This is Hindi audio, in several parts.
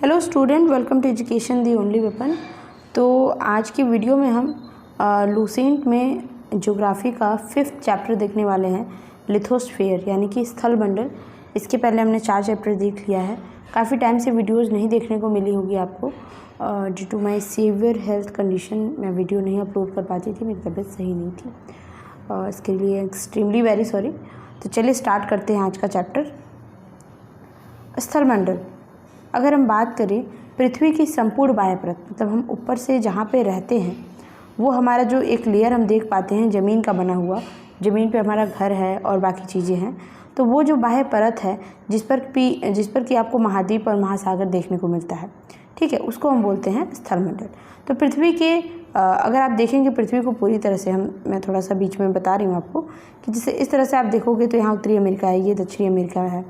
Hello student, welcome to education the only weapon. तो आज की वीडियो में हम लूसेंट में ज्योग्राफी का 5th चैप्टर देखने वाले हैं, लिथोस्फीयर यानी कि स्थल मंडल। इसके पहले हमने 4 चैप्टर देख लिया है। काफ़ी टाइम से वीडियोस नहीं देखने को मिली होगी आपको, due to my severe health condition मैं वीडियो नहीं अपलोड कर पाती थी, मेरी तबीयत सही नहीं थी, इसके लिए एक्सट्रीमली वेरी सॉरी। तो चलिए स्टार्ट करते हैं आज का चैप्टर। स्थल मंडल, अगर हम बात करें पृथ्वी की संपूर्ण बाह्य परत, मतलब हम ऊपर से जहाँ पे रहते हैं वो हमारा जो एक लेयर हम देख पाते हैं ज़मीन का बना हुआ, ज़मीन पे हमारा घर है और बाकी चीज़ें हैं, तो वो जो बाह्य परत है जिस पर कि आपको महाद्वीप और महासागर देखने को मिलता है, ठीक है, उसको हम बोलते हैं स्थल मंडल। तो पृथ्वी के अगर आप देखेंगे पृथ्वी को पूरी तरह से, मैं थोड़ा सा बीच में बता रही हूँ आपको कि जैसे इस तरह से आप देखोगे तो यहाँ उत्तरी अमेरिका है, ये दक्षिणी अमेरिका है,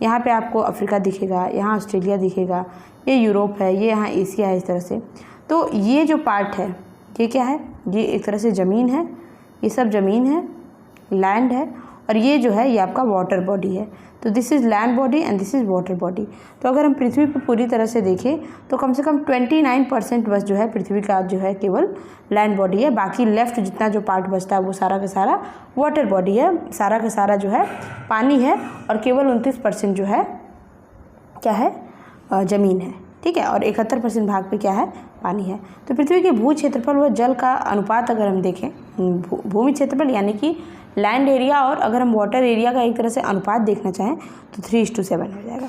यहाँ पे आपको अफ्रीका दिखेगा, यहाँ ऑस्ट्रेलिया दिखेगा, ये यूरोप है, ये यहाँ एशिया है, इस तरह से। तो ये जो पार्ट है ये क्या है, ये एक तरह से ज़मीन है, ये सब ज़मीन है, लैंड है, और ये जो है ये आपका वाटर बॉडी है। तो this is land body and this is water body. तो अगर हम पृथ्वी पर पूरी तरह से देखें तो कम से कम 29% बस जो है पृथ्वी का जो है केवल लैंड बॉडी है, बाकी लेफ्ट जितना जो पार्ट बचता है वो सारा का सारा वाटर बॉडी है, सारा का सारा जो है पानी है, और केवल 29% जो है क्या है, ज़मीन है, ठीक है, और 71% भाग पे क्या है, पानी है। तो पृथ्वी के भू क्षेत्रफल व जल का अनुपात अगर हम देखें, भूमि क्षेत्रफल यानी कि लैंड एरिया, और अगर हम वाटर एरिया का एक तरह से अनुपात देखना चाहें तो 3:7 हो जाएगा।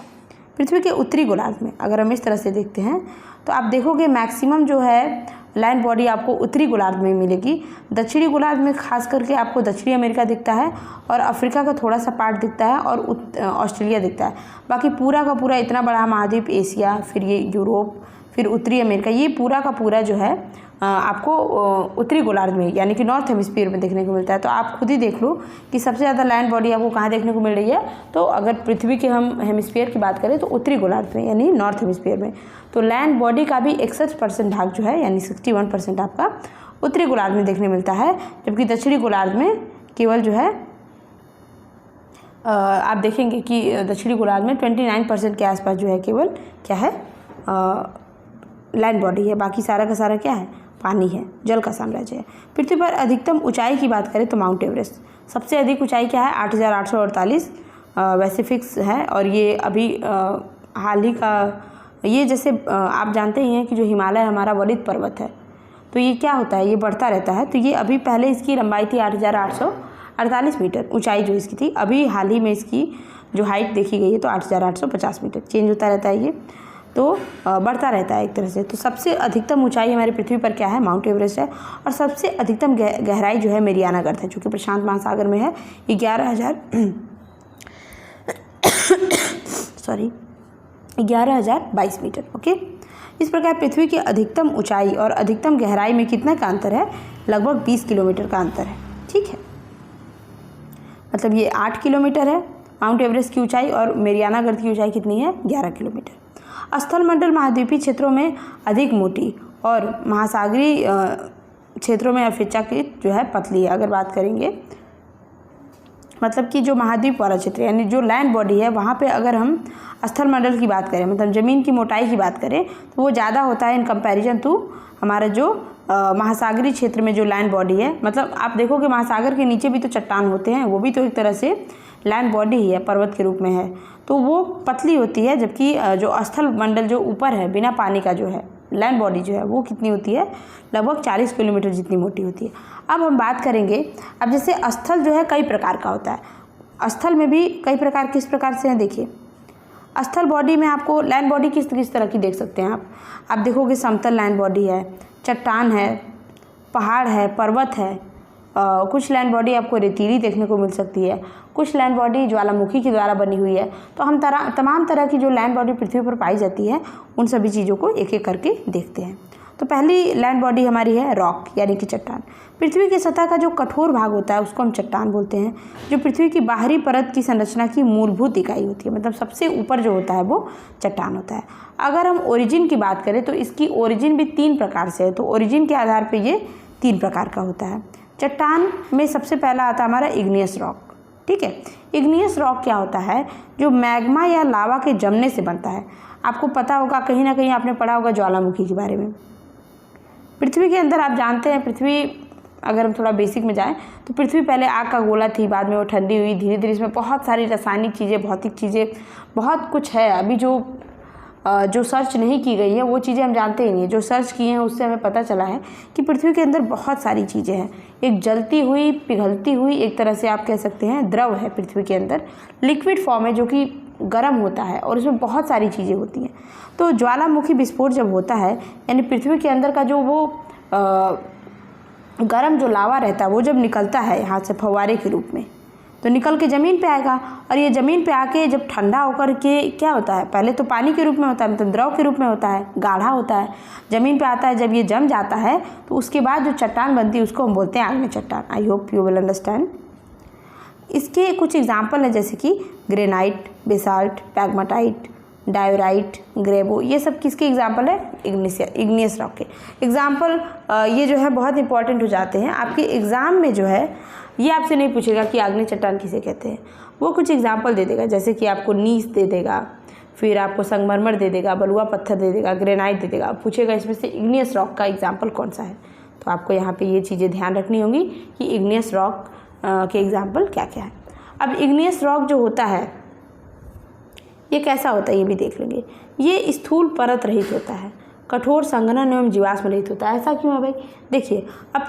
पृथ्वी के उत्तरी गोलार्ध में अगर हम इस तरह से देखते हैं तो आप देखोगे मैक्सिमम जो है लैंड बॉडी आपको उत्तरी गोलार्ध में मिलेगी। दक्षिणी गोलार्ध में खास करके आपको दक्षिणी अमेरिका दिखता है और अफ्रीका का थोड़ा सा पार्ट दिखता है और ऑस्ट्रेलिया दिखता है। बाकी पूरा का पूरा इतना बड़ा महाद्वीप एशिया, फिर ये यूरोप, फिर उत्तरी अमेरिका, ये पूरा का पूरा जो है आपको उत्तरी गोलार्ध में यानी कि नॉर्थ हेमिस्फीयर में देखने को मिलता है। तो आप खुद ही देख लो कि सबसे ज़्यादा लैंड बॉडी आपको कहाँ देखने को मिल रही है। तो अगर पृथ्वी के हम हेमिस्फीयर की बात करें तो उत्तरी गोलार्ध में यानी नॉर्थ हेमिस्फीयर में। तो लैंड बॉडी का भी 61% भाग जो है यानी 61% आपका उत्तरी गोलार्ध में देखने मिलता है, जबकि दक्षिणी गोलार्ध में केवल जो है आप देखेंगे कि दक्षिणी गोलार्ध में 29% के आसपास जो है केवल क्या है, लैंड बॉडी है, बाकी सारा का सारा क्या है, पानी है, जल का साम्राज्य है। पृथ्वी पर अधिकतम ऊंचाई की बात करें तो माउंट एवरेस्ट सबसे अधिक ऊंचाई क्या है, 8,848 वैसे फिक्स है, और ये अभी हाल ही का, ये जैसे आप जानते ही हैं कि जो हिमालय हमारा वरित पर्वत है, तो ये क्या होता है, ये बढ़ता रहता है। तो ये अभी पहले इसकी लंबाई थी 8,848 मीटर ऊंचाई जो इसकी थी, अभी हाल ही में इसकी जो हाइट देखी गई है तो 8,850 मीटर, चेंज होता रहता है, ये तो बढ़ता रहता है एक तरह से। तो सबसे अधिकतम ऊंचाई हमारी पृथ्वी पर क्या है, माउंट एवरेस्ट है, और सबसे अधिकतम गहराई जो है मेरियाना गर्त है, जो कि प्रशांत महासागर में है, 11,022 मीटर। ओके, इस प्रकार पृथ्वी की अधिकतम ऊंचाई और अधिकतम गहराई में कितना का अंतर है, लगभग 20 किलोमीटर का अंतर है, ठीक है। मतलब ये 8 किलोमीटर है माउंट एवरेस्ट की ऊंचाई, और मेरियाना गर्त की ऊंचाई कितनी है, 11 किलोमीटर। स्थल मंडल महाद्वीपीय क्षेत्रों में अधिक मोटी और महासागरीय क्षेत्रों में अपेक्षाकृत जो है पतली है। अगर बात करेंगे मतलब कि जो महाद्वीप वाला क्षेत्र यानी जो लैंड बॉडी है वहाँ पे अगर हम स्थल मंडल की बात करें, मतलब ज़मीन की मोटाई की बात करें, तो वो ज़्यादा होता है इन कंपैरिजन टू हमारा जो महासागरीय क्षेत्र में जो लैंड बॉडी है। मतलब आप देखोगे महासागर के नीचे भी तो चट्टान होते हैं, वो भी तो एक तरह से लैंड बॉडी ही है, पर्वत के रूप में है, तो वो पतली होती है, जबकि जो स्थल मंडल जो ऊपर है बिना पानी का जो है लैंड बॉडी जो है वो कितनी होती है, लगभग 40 किलोमीटर जितनी मोटी होती है। अब हम बात करेंगे, अब जैसे स्थल जो है कई प्रकार का होता है, स्थल में भी कई प्रकार, किस प्रकार से हैं देखिए। स्थल बॉडी में आपको लैंड बॉडी किस तरह की देख सकते हैं आप देखोगे समतल लैंड बॉडी है, चट्टान है, पहाड़ है, पर्वत है, कुछ लैंड बॉडी आपको रेतीली देखने को मिल सकती है, कुछ लैंड बॉडी ज्वालामुखी के द्वारा बनी हुई है। तो हम तमाम तरह की जो लैंड बॉडी पृथ्वी पर पाई जाती है उन सभी चीज़ों को एक एक करके देखते हैं। तो पहली लैंड बॉडी हमारी है रॉक यानी कि चट्टान। पृथ्वी की सतह का जो कठोर भाग होता है उसको हम चट्टान बोलते हैं, जो पृथ्वी की बाहरी परत की संरचना की मूलभूत इकाई होती है, मतलब सबसे ऊपर जो होता है वो चट्टान होता है। अगर हम ओरिजिन की बात करें तो इसकी ओरिजिन भी 3 प्रकार से है, तो ओरिजिन के आधार पर ये 3 प्रकार का होता है। चट्टान में सबसे पहला आता है हमारा इग्नियस रॉक, ठीक है। इग्नियस रॉक क्या होता है, जो मैग्मा या लावा के जमने से बनता है। आपको पता होगा, कहीं ना कहीं आपने पढ़ा होगा ज्वालामुखी के बारे में। पृथ्वी के अंदर आप जानते हैं, पृथ्वी अगर हम थोड़ा बेसिक में जाएं तो पृथ्वी पहले आग का गोला थी, बाद में वो ठंडी हुई, धीरे धीरे इसमें बहुत सारी रासायनिक चीज़ें, भौतिक चीज़ें, बहुत कुछ है अभी जो सर्च नहीं की गई है, वो चीज़ें हम जानते ही नहीं है। जो सर्च किए हैं उससे हमें पता चला है कि पृथ्वी के अंदर बहुत सारी चीज़ें हैं। एक जलती हुई, पिघलती हुई, एक तरह से आप कह सकते हैं द्रव है पृथ्वी के अंदर, लिक्विड फॉर्म है जो कि गर्म होता है और उसमें बहुत सारी चीज़ें होती हैं। तो ज्वालामुखी विस्फोट जब होता है, यानी पृथ्वी के अंदर का जो वो गर्म जो लावा रहता है वो जब निकलता है यहाँ से फव्वारे के रूप में, तो निकल के ज़मीन पे आएगा, और ये ज़मीन पे आके जब ठंडा होकर के क्या होता है, पहले तो पानी के रूप में होता है, मतलब द्रव के रूप में होता है, गाढ़ा होता है, ज़मीन पे आता है। जब ये जम जाता है तो उसके बाद जो चट्टान बनती है उसको हम बोलते हैं आग्नेय चट्टान। I hope you will understand. इसके कुछ एग्जाम्पल है जैसे कि ग्रेनाइट, बेसाल्ट, पैग्माटाइट, डायोराइट, ग्रेबो, ये सब किसके एग्जाम्पल है? इग्नियस रॉक के एग्जाम्पल। ये जो है बहुत इंपॉर्टेंट हो जाते हैं आपके एग्ज़ाम में। जो है ये आपसे नहीं पूछेगा कि आग्नेय चट्टान किसे कहते हैं, वो कुछ एग्जाम्पल दे देगा, जैसे कि आपको नीस दे देगा, फिर आपको संगमरमर दे देगा, बलुआ पत्थर दे देगा, ग्रेनाइट दे देगा, पूछेगा इसमें से इग्नियस रॉक का एग्जाम्पल कौन सा है। तो आपको यहाँ पे ये चीज़ें ध्यान रखनी होंगी कि इग्नियस रॉक के एग्जाम्पल क्या क्या है। अब इग्नियस रॉक जो होता है ये कैसा होता है ये भी देख लेंगे। ये स्थूल परत रहित होता है, कठोर संघनन एवं जीवाश्म रहित होता है। ऐसा क्यों है भाई? देखिए, अब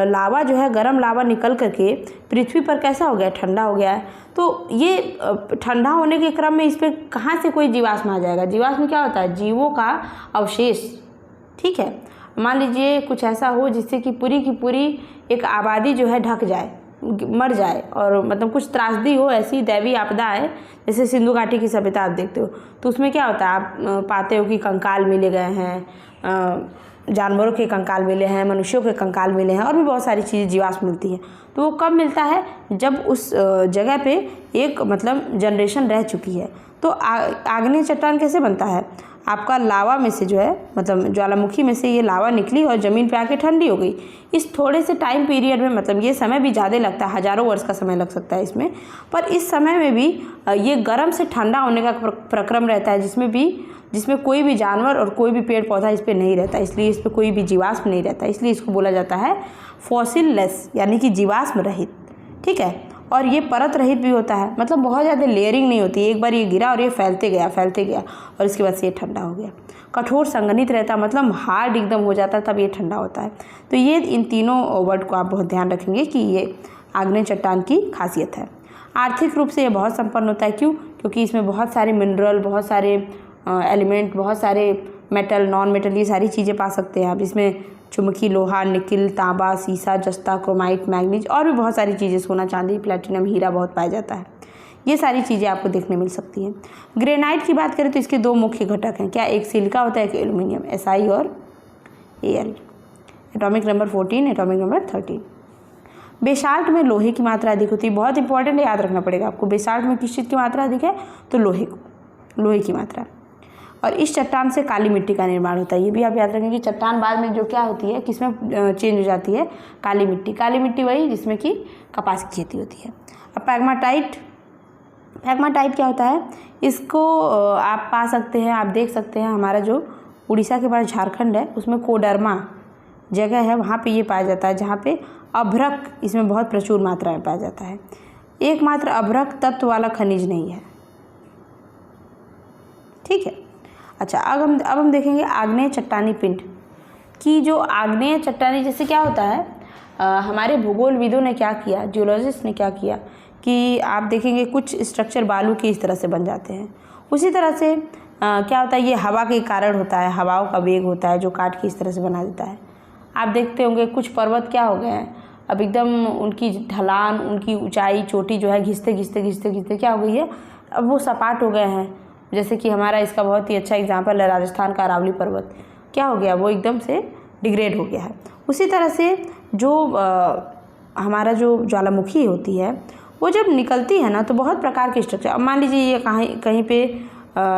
लावा जो है, गर्म लावा निकल करके पृथ्वी पर कैसा हो गया? ठंडा हो गया है। तो ये ठंडा होने के क्रम में इस पर कहाँ से कोई जीवाश्म आ जाएगा? जीवाश्म क्या होता है? जीवों का अवशेष। ठीक है, मान लीजिए कुछ ऐसा हो जिससे कि पूरी की पूरी एक आबादी जो है ढक जाए, मर जाए, और मतलब कुछ त्रासदी हो, ऐसी दैवीय आपदा है, जैसे सिंधु घाटी की सभ्यता आप देखते हो, तो उसमें क्या होता है? आप पाते हो कि कंकाल मिले गए हैं, जानवरों के कंकाल मिले हैं, मनुष्यों के कंकाल मिले हैं, और भी बहुत सारी चीज़ें जीवाश्म मिलती हैं। तो वो कब मिलता है? जब उस जगह पे एक मतलब जनरेशन रह चुकी है। तो आग्नेय चट्टान कैसे बनता है? आपका लावा में से जो है, मतलब ज्वालामुखी में से ये लावा निकली और ज़मीन पे आके ठंडी हो गई। इस थोड़े से टाइम पीरियड में, मतलब ये समय भी ज़्यादा लगता है, हज़ारों वर्ष का समय लग सकता है इसमें, पर इस समय में भी ये गर्म से ठंडा होने का प्रक्रम रहता है, जिसमें कोई भी जानवर और कोई भी पेड़ पौधा इस पर नहीं रहता, इसलिए इस पर कोई भी जीवाश्म नहीं रहता, इसलिए इसको बोला जाता है फॉसिल लेस, यानी कि जीवाश्म रहित। ठीक है, और ये परत रहित भी होता है, मतलब बहुत ज़्यादा लेयरिंग नहीं होती, एक बार ये गिरा और ये फैलते गया और इसके बाद से ये ठंडा हो गया। कठोर संघनित रहता, मतलब हार्ड एकदम हो जाता है, तब ये ठंडा होता है। तो ये इन तीनों वर्ड को आप बहुत ध्यान रखेंगे कि ये आग्नेय चट्टान की खासियत है। आर्थिक रूप से ये बहुत संपन्न होता है। क्यों? क्योंकि इसमें बहुत सारे मिनरल, बहुत सारे एलिमेंट, बहुत सारे मेटल, नॉन मेटल, ये सारी चीज़ें पा सकते हैं आप। इसमें चुंबकीय लोहा, निकिल, तांबा, सीसा, जस्ता, क्रोमाइट, मैग्नीज, और भी बहुत सारी चीज़ें, सोना, चांदी, प्लेटिनम, हीरा बहुत पाया जाता है। ये सारी चीज़ें आपको देखने मिल सकती हैं। ग्रेनाइट की बात करें तो इसके दो मुख्य घटक हैं। क्या? एक सिलिका होता है, एक एल्यूमिनियम, SI और Al। Atomic number 14, atomic number 13। Basalt में लोहे की मात्रा अधिक होती है। बहुत इंपॉर्टेंट है, याद रखना पड़ेगा आपको। बेसाल्ट में किस चीज़ की मात्रा अधिक है? तो लोहे की मात्रा। और इस चट्टान से काली मिट्टी का निर्माण होता है। ये भी आप याद रखेंगे कि चट्टान बाद में जो क्या होती है, किसमें चेंज हो जाती है? काली मिट्टी। काली मिट्टी वही जिसमें कि कपास की खेती होती है। अब पैग्माटाइट क्या होता है? इसको आप पा सकते हैं, आप देख सकते हैं, हमारा जो उड़ीसा के पास झारखंड है उसमें कोडरमा जगह है, वहाँ पे ये पाया जाता है, जहाँ पे अभ्रक इसमें बहुत प्रचुर मात्रा में पाया जाता है। एकमात्र अभ्रक तत्व वाला खनिज नहीं है। ठीक है, अच्छा, अब हम देखेंगे आग्नेय चट्टानी पिंड की। जो आग्नेय चट्टानी, जैसे क्या होता है, हमारे भूगोलविदों ने क्या किया, जियोलॉजिस्ट ने क्या किया कि आप देखेंगे कुछ स्ट्रक्चर बालू के इस तरह से बन जाते हैं। उसी तरह से क्या होता है, ये हवा के कारण होता है, हवाओं का वेग होता है जो काट के इस तरह से बना देता है। आप देखते होंगे कुछ पर्वत क्या हो गए हैं, अब एकदम उनकी ढलान, उनकी ऊंचाई, चोटी जो है घिसते क्या हो गई है, अब वो सपाट हो गए हैं। जैसे कि हमारा इसका बहुत ही अच्छा एग्जाम्पल है राजस्थान का अरावली पर्वत, क्या हो गया, वो एकदम से डिग्रेड हो गया है। उसी तरह से जो हमारा जो ज्वालामुखी होती है वो जब निकलती है ना, तो बहुत प्रकार के स्ट्रक्चर, अब मान लीजिए ये कहीं पे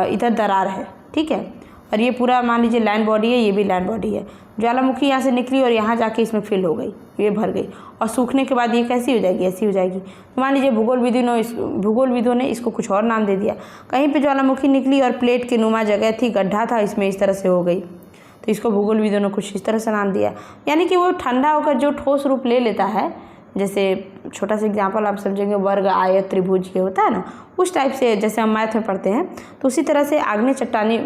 इधर दरार है, ठीक है, और ये पूरा मान लीजिए लैंड बॉडी है, ये भी लैंड बॉडी है। ज्वालामुखी यहाँ से निकली और यहाँ जाके इसमें फिल हो गई, ये भर गई, और सूखने के बाद ये कैसी हो जाएगी, ऐसी हो जाएगी। तो मान लीजिए भूगोलविदों ने इसको कुछ और नाम दे दिया। कहीं पे ज्वालामुखी निकली और प्लेट के नुमा जगह थी, गड्ढा था इसमें, इस तरह से हो गई, तो इसको भूगोलविदों ने कुछ इस तरह से नाम दिया। यानी कि वो ठंडा होकर जो ठोस रूप ले लेता है, जैसे छोटा सा एग्जांपल आप समझेंगे, वर्ग आयत त्रिभुज के होता है ना, उस टाइप से, जैसे हम मैथ में पढ़ते हैं, तो उसी तरह से आग्नेय चट्टानी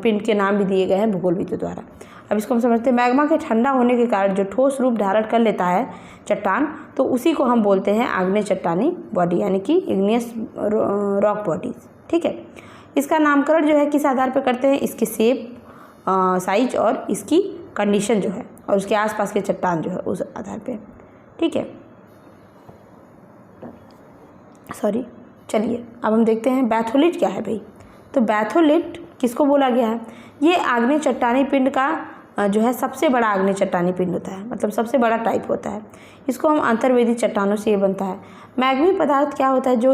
पिंड के नाम भी दिए गए हैं भूगोलविदों द्वारा। अब इसको हम समझते हैं, मैग्मा के ठंडा होने के कारण जो ठोस रूप धारण कर लेता है चट्टान, तो उसी को हम बोलते हैं आग्नेय चट्टानी बॉडी, यानी कि इग्नियस रॉक बॉडीज। ठीक है, इसका नामकरण जो है किस आधार पर करते हैं, इसके शेप, साइज और इसकी कंडीशन जो है, और उसके आसपास के चट्टान जो है उस आधार पे। ठीक है, सॉरी, चलिए अब हम देखते हैं बैथोलिट क्या है भाई। तो बैथोलिट किसको बोला गया है, ये आग्नेय चट्टानी पिंड का जो है सबसे बड़ा आग्नेय चट्टानी पिंड होता है, मतलब सबसे बड़ा टाइप होता है। इसको हम अंतर्वेदी चट्टानों से ये बनता है। मैग्मी पदार्थ क्या होता है, जो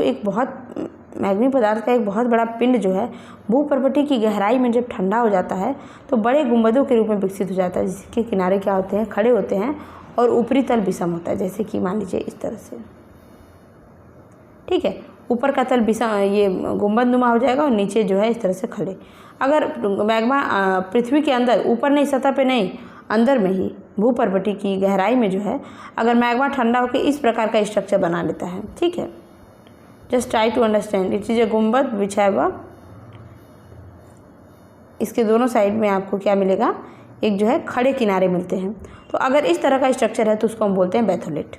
मैग्मी पदार्थ का एक बहुत बड़ा पिंड जो है भूपर्वती की गहराई में जब ठंडा हो जाता है तो बड़े गुंबदों के रूप में विकसित हो जाता है, जिसके किनारे क्या होते हैं, खड़े होते हैं, और ऊपरी तल विषम होता है, जैसे कि मान लीजिए इस तरह से। ठीक है, ऊपर का तल विषम, ये गुंबद नुमा हो जाएगा, और नीचे जो है इस तरह से खड़े। अगर मैग्मा पृथ्वी के अंदर, ऊपर नहीं, सतह पे नहीं, अंदर में ही भूपर्वती की गहराई में जो है, अगर मैग्मा ठंडा होकर इस प्रकार का स्ट्रक्चर बना लेता है, ठीक है, just try to understand, it is a गुंबद विच हैव, इसके दोनों साइड में आपको क्या मिलेगा, एक जो है खड़े किनारे मिलते हैं। तो अगर इस तरह का स्ट्रक्चर है तो उसको हम बोलते हैं बैथोलिट।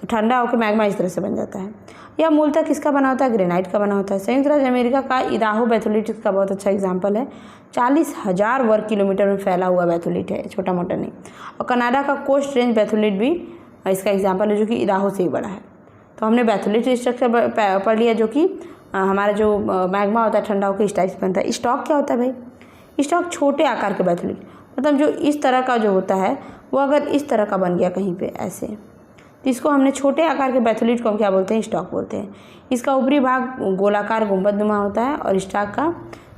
तो ठंडा होकर मैग्मा इस तरह से बन जाता है। यह मूलतः किसका बना होता है, ग्रेनाइट का बना होता है। संयुक्त राज्य अमेरिका का इदाहो बैथोलिट इसका बहुत अच्छा एग्जाम्पल है। 40,000 वर्ग किलोमीटर में फैला हुआ बैथोलिट है, छोटा मोटा नहीं। और कनाडा का कोस्ट रेंज बैथोलिट भी इसका एग्जाम्पल है, जो कि इदाहो से ही बड़ा है। तो हमने बैथोलिट स्ट्रक्चर पढ़ लिया, जो कि हमारा जो मैग्मा होता है ठंडा होकर इस टाइप से बनता है। स्टॉक क्या होता है भाई, स्टॉक छोटे आकार के बैथोलिट, मतलब जो इस तरह का जो होता है वो अगर इस तरह का बन गया कहीं पे ऐसे, तो इसको हमने छोटे आकार के बैथोलिट को हम क्या बोलते हैं, स्टॉक बोलते हैं। इसका ऊपरी भाग गोलाकार गुंबदनुमा होता है और स्टॉक का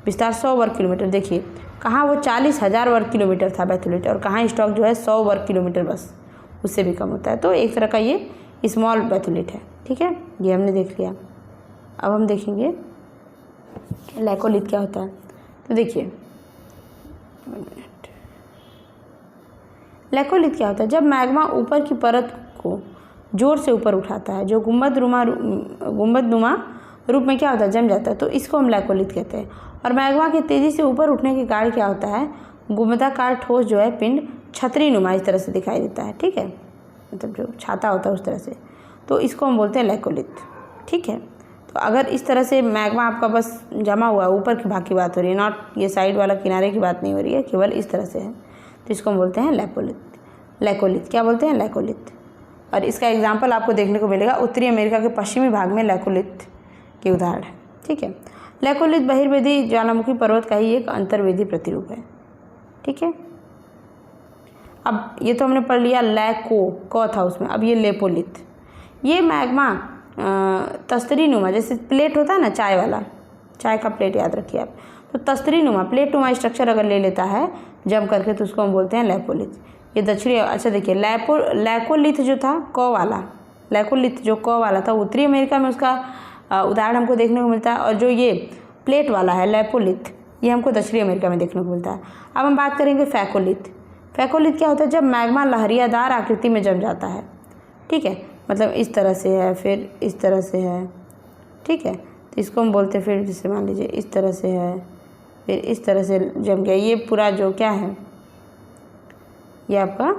विस्तार 100 वर्ग किलोमीटर। देखिए कहाँ वो 40,000 वर्ग किलोमीटर था बैथोलिट, और कहाँ स्टॉक जो है 100 वर्ग किलोमीटर, बस उससे भी कम होता है। तो एक तरह का ये स्मॉल बैथोलिट है। ठीक है, ये हमने देख लिया। अब हम देखेंगे लैकोलिथ क्या होता है। तो देखिए लैकोलिथ क्या होता है, जब मैग्मा ऊपर की परत को जोर से ऊपर उठाता है, जो गुंबदनुमा रूप में क्या होता है, जम जाता है, तो इसको हम लैकोलिथ कहते हैं। और मैग्मा के तेज़ी से ऊपर उठने के कारण क्या होता है, गुंबदाकार ठोस जो है पिंड छतरी नुमा इस तरह से दिखाई देता है। ठीक है, मतलब जो छाता होता है उस तरह से, तो इसको हम बोलते हैं लैकोलिथ। ठीक है, तो अगर इस तरह से मैग्मा आपका बस जमा हुआ, ऊपर के भाग की बात हो रही है, नॉट ये साइड वाला किनारे की बात नहीं हो रही है, केवल इस तरह से है, तो इसको हम बोलते हैं लैकोलिथ। क्या बोलते हैं, लैकोलिथ। और इसका एग्जाम्पल आपको देखने को मिलेगा उत्तरी अमेरिका के पश्चिमी भाग में लैकोलिथ के उदाहरण है। ठीक है, लैकोलिथ बहिर्वेदी ज्वालामुखी पर्वत का ही एक अंतर्वेदी प्रतिरूप है। ठीक है, अब ये तो हमने पढ़ लिया लैको, क था उसमें, अब ये लेपोलिथ। ये मैग्मा तस्तरी नुमा, जैसे प्लेट होता है ना चाय वाला, चाय का प्लेट याद रखिए आप, तो तस्तरी नुमा, प्लेट नुमा स्ट्रक्चर अगर ले लेता है जम करके, तो उसको हम बोलते हैं लैपोलिथ। ये दक्षिणी, अच्छा देखिए लैकोलिथ जो था क वाला, लैकोलिथ जो क वाला था, उत्तरी अमेरिका में उसका उदाहरण हमको देखने को मिलता है। और जो ये प्लेट वाला है लैपोलिथ, ये हमको दक्षिणी अमेरिका में देखने को मिलता है। अब हम बात करेंगे फैकोलिथ। फैकोलिथ क्या होता है, जब मैग्मा लहरियादार आकृति में जम जाता है। ठीक है, मतलब इस तरह से है, फिर इस तरह से है। ठीक है, तो इसको हम बोलते हैं, फिर जैसे मान लीजिए इस तरह से है, फिर इस तरह से जम गया। ये पूरा जो क्या है, ये आपका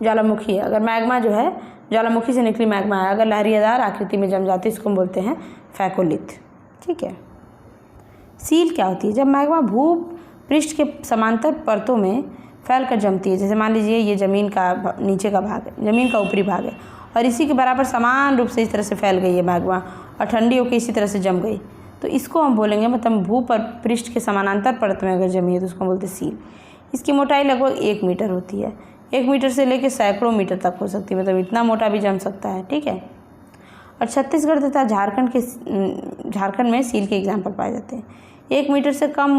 ज्वालामुखी है। अगर मैग्मा जो है ज्वालामुखी से निकली मैग्मा है, अगर लहरियादार आकृति में जम जाती है, इसको हम बोलते हैं फैकोलिथ। ठीक है, सील क्या होती है, जब मैग्मा भू पृष्ठ के समांतर परतों में फैल कर जमती है। जैसे मान लीजिए ये ज़मीन का नीचे का भाग है, ज़मीन का ऊपरी भाग है, और इसी के बराबर समान रूप से इस तरह से फैल गई है मैग्मा, और ठंडी होकर इसी तरह से जम गई, तो इसको हम बोलेंगे, मतलब भू पर पृष्ठ के समानांतर परत में अगर जमी है तो उसको हम बोलते हैं सील। इसकी मोटाई लगभग 1 मीटर होती है। 1 मीटर से लेकर सैकड़ों मीटर तक हो सकती है, मतलब इतना मोटा भी जम सकता है। ठीक है, और छत्तीसगढ़ तथा झारखंड में सील के एग्जाम्पल पाए जाते हैं। 1 मीटर से कम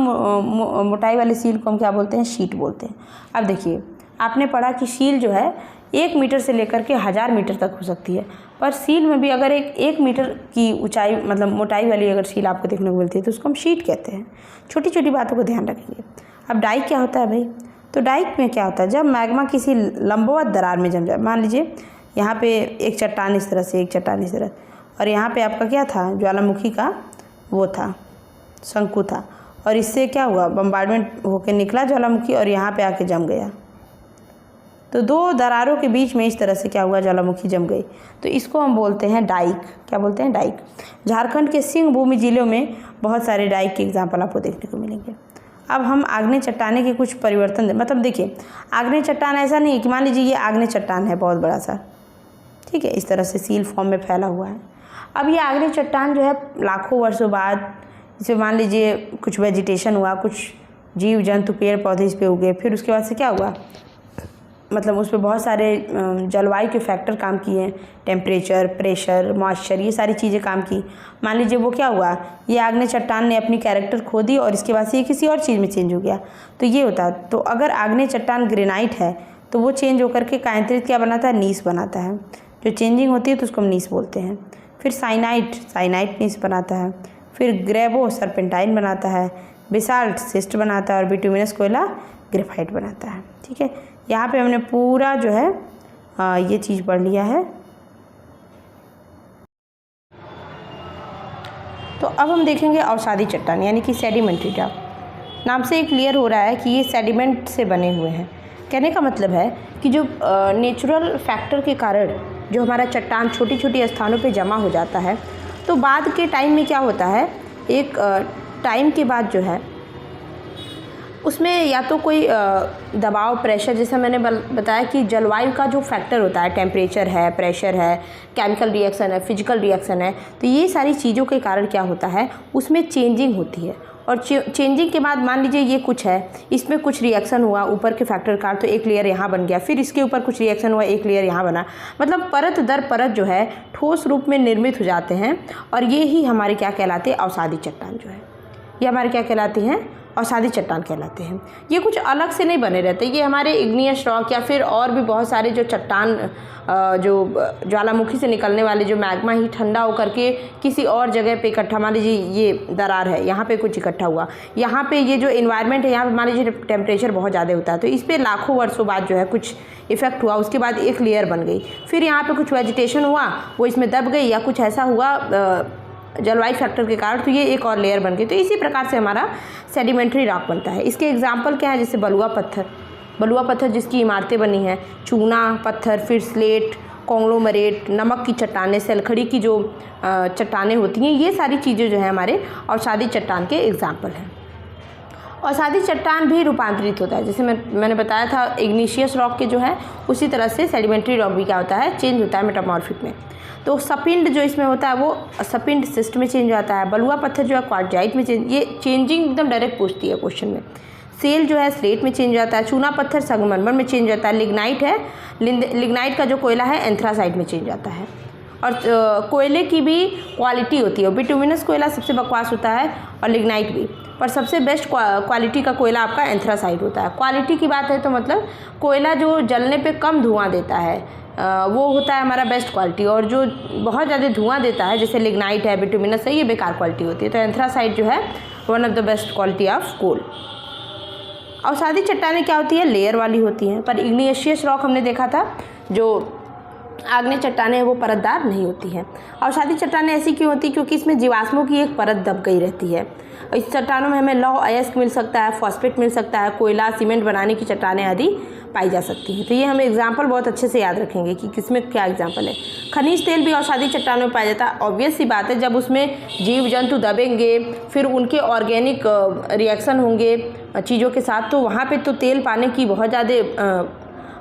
मोटाई वाली सील को हम क्या बोलते हैं? शीट बोलते हैं। अब देखिए, आपने पढ़ा कि सील जो है 1 मीटर से लेकर के 1000 मीटर तक हो सकती है, पर सील में भी अगर 1 मीटर की ऊंचाई मतलब मोटाई वाली अगर सील आपको देखने को मिलती है तो उसको हम शीट कहते हैं। छोटी छोटी बातों को ध्यान रखेंगे। अब डाइक क्या होता है भाई? तो डाइक में क्या होता है? जब मैग्मा किसी लंबवत दरार में जम जाए, मान लीजिए यहाँ पे एक चट्टान इस तरह से, एक चट्टान इस तरह, और यहाँ पे आपका क्या था? ज्वालामुखी का वो था, शंकु था, और इससे क्या हुआ? बम्बार्डमेंट होकर निकला ज्वालामुखी और यहाँ पे आके जम गया। तो 2 दरारों के बीच में इस तरह से क्या हुआ? ज्वालामुखी जम गई। तो इसको हम बोलते हैं डाइक। क्या बोलते हैं? डाइक। झारखंड के सिंहभूमि जिलों में बहुत सारे डाइक के एग्जाम्पल आपको देखने को मिलेंगे। अब हम आग्नेय चट्टाने के कुछ परिवर्तन मतलब देखिए, आग्नेय चट्टान ऐसा नहीं है कि मान लीजिए ये आग्नेय चट्टान है बहुत बड़ा सा, ठीक है, इस तरह से सील फॉर्म में फैला हुआ है। अब ये आग्नेय चट्टान जो है लाखों वर्षों बाद, जैसे मान लीजिए कुछ वेजिटेशन हुआ, कुछ जीव जंतु पेड़ पौधे इस पर उगे, फिर उसके बाद से क्या हुआ? मतलब उस पर बहुत सारे जलवायु के फैक्टर काम किए, टेम्परेचर, प्रेशर, मॉइस्चर, ये सारी चीज़ें काम की। मान लीजिए वो क्या हुआ? ये आग्नेय चट्टान ने अपनी कैरेक्टर खो दी और इसके बाद से ये किसी और चीज़ में चेंज हो गया, तो ये होता है। तो अगर आग्नेय चट्टान ग्रेनाइट है तो वो चेंज होकर के कायांतरित क्या बनाता है? नीस बनाता है। जो चेंजिंग होती है तो उसको हम नीस बोलते हैं। फिर साइनाइट नीस बनाता है। फिर ग्रेवो सर्पेंटाइन बनाता है। बेसाल्ट सिस्ट बनाता है और बिटुमिनस कोयला ग्रेफाइट बनाता है। ठीक है, यहाँ पे हमने पूरा जो है ये चीज़ पढ़ लिया है। तो अब हम देखेंगे अवसादी चट्टान यानी कि सेडिमेंट्री रॉक। नाम से ही क्लियर हो रहा है कि ये सेडिमेंट से बने हुए हैं। कहने का मतलब है कि जो नेचुरल फैक्टर के कारण जो हमारा चट्टान छोटी छोटी स्थानों पे जमा हो जाता है, तो बाद के टाइम में क्या होता है, एक टाइम के बाद जो है उसमें या तो कोई दबाव, प्रेशर, जैसे मैंने बताया कि जलवायु का जो फैक्टर होता है, टेम्परेचर है, प्रेशर है, केमिकल रिएक्शन है, फिजिकल रिएक्शन है, तो ये सारी चीज़ों के कारण क्या होता है, उसमें चेंजिंग होती है। और चेंजिंग के बाद मान लीजिए ये कुछ है, इसमें कुछ रिएक्शन हुआ ऊपर के फैक्टर का, तो एक लेयर यहाँ बन गया, फिर इसके ऊपर कुछ रिएक्शन हुआ, एक लेयर यहाँ बना, मतलब परत दर परत जो है ठोस रूप में निर्मित हो जाते हैं। और ये ही हमारे क्या कहलाते हैं? अवसादी चट्टान जो है, ये हमारे क्या कहलाते हैं? अवसादी चट्टान कहलाते हैं। ये कुछ अलग से नहीं बने रहते, ये हमारे इग्नियस रॉक या फिर और भी बहुत सारे जो चट्टान, जो ज्वालामुखी से निकलने वाले जो मैग्मा ही ठंडा होकर के किसी और जगह पे इकट्ठा, मान लीजिए ये दरार है, यहाँ पे कुछ इकट्ठा हुआ, यहाँ पे ये जो इन्वायरमेंट है, यहाँ पे मान लीजिए टेम्परेचर बहुत ज़्यादा होता है, तो इस पर लाखों वर्षों बाद जो है कुछ इफेक्ट हुआ, उसके बाद एक लेयर बन गई, फिर यहाँ पे कुछ वेजिटेशन हुआ, वो इसमें दब गई, या कुछ ऐसा हुआ जलवायु फैक्टर के कारण, तो ये एक और लेयर बन गई। तो इसी प्रकार से हमारा सेडिमेंट्री रॉक बनता है। इसके एग्जाम्पल क्या है? जैसे बलुआ पत्थर जिसकी इमारतें बनी हैं, चूना पत्थर, फिर स्लेट, कॉन्ग्लोमरेट, नमक की चट्टानें, सलखड़ी की जो चट्टानें होती हैं, ये सारी चीज़ें जो है हमारे अवसादी चट्टान के एग्जाम्पल हैं। अवसादी चट्टान भी रूपांतरित होता है, जैसे मैंने बताया था इग्निशियस रॉक के जो है, उसी तरह से सेडिमेंट्री रॉक भी क्या होता है? चेंज होता है मेटामॉर्फिक में। तो सपिंड जो इसमें होता है वो सपिंड सिस्ट में चेंज होता है। बलुआ पत्थर जो है क्वार्टजाइट में चेंज, ये चेंजिंग एकदम डायरेक्ट पूछती है क्वेश्चन में। सेल जो है स्लेट में चेंज जाता है। चूना पत्थर संगमरमर में चेंज जाता है। लिग्नाइट है, लिग्नाइट का जो कोयला है एंथ्रासाइट में चेंज जाता है। और कोयले की भी क्वालिटी होती है, बिटुमिनस कोयला सबसे बकवास होता है और लिग्नाइट भी, पर सबसे बेस्ट क्वालिटी का कोयला आपका एंथ्रासाइट होता है। क्वालिटी की बात है तो मतलब कोयला जो जलने पे कम धुआं देता है वो होता है हमारा बेस्ट क्वालिटी, और जो बहुत ज़्यादा धुआं देता है जैसे लिग्नाइट है, बिटुमिनस है, ये बेकार क्वालिटी होती है। तो एंथ्रासाइट जो है one of the best quality of coal. अवसादी चट्टानें क्या होती है? लेयर वाली होती हैं, पर इग्निशियस रॉक हमने देखा था जो आग्नेय चट्टानें वो परतदार नहीं होती हैं। अवसादी चट्टानें ऐसी क्यों होती? क्योंकि इसमें जीवाश्मों की एक परत दब गई रहती है। इस चट्टानों में हमें लौह अयस्क मिल सकता है, फॉस्फेट मिल सकता है, कोयला, सीमेंट बनाने की चट्टानें आदि पाई जा सकती हैं। तो ये हमें एग्जाम्पल बहुत अच्छे से याद रखेंगे कि किसमें क्या एग्जाम्पल है। खनिज तेल भी अवसादी चट्टानों में पाया जाता है। ऑब्वियस सी बात है, जब उसमें जीव जंतु दबेंगे, फिर उनके ऑर्गेनिक रिएक्शन होंगे चीज़ों के साथ, तो वहाँ पे तो तेल पाने की बहुत ज़्यादा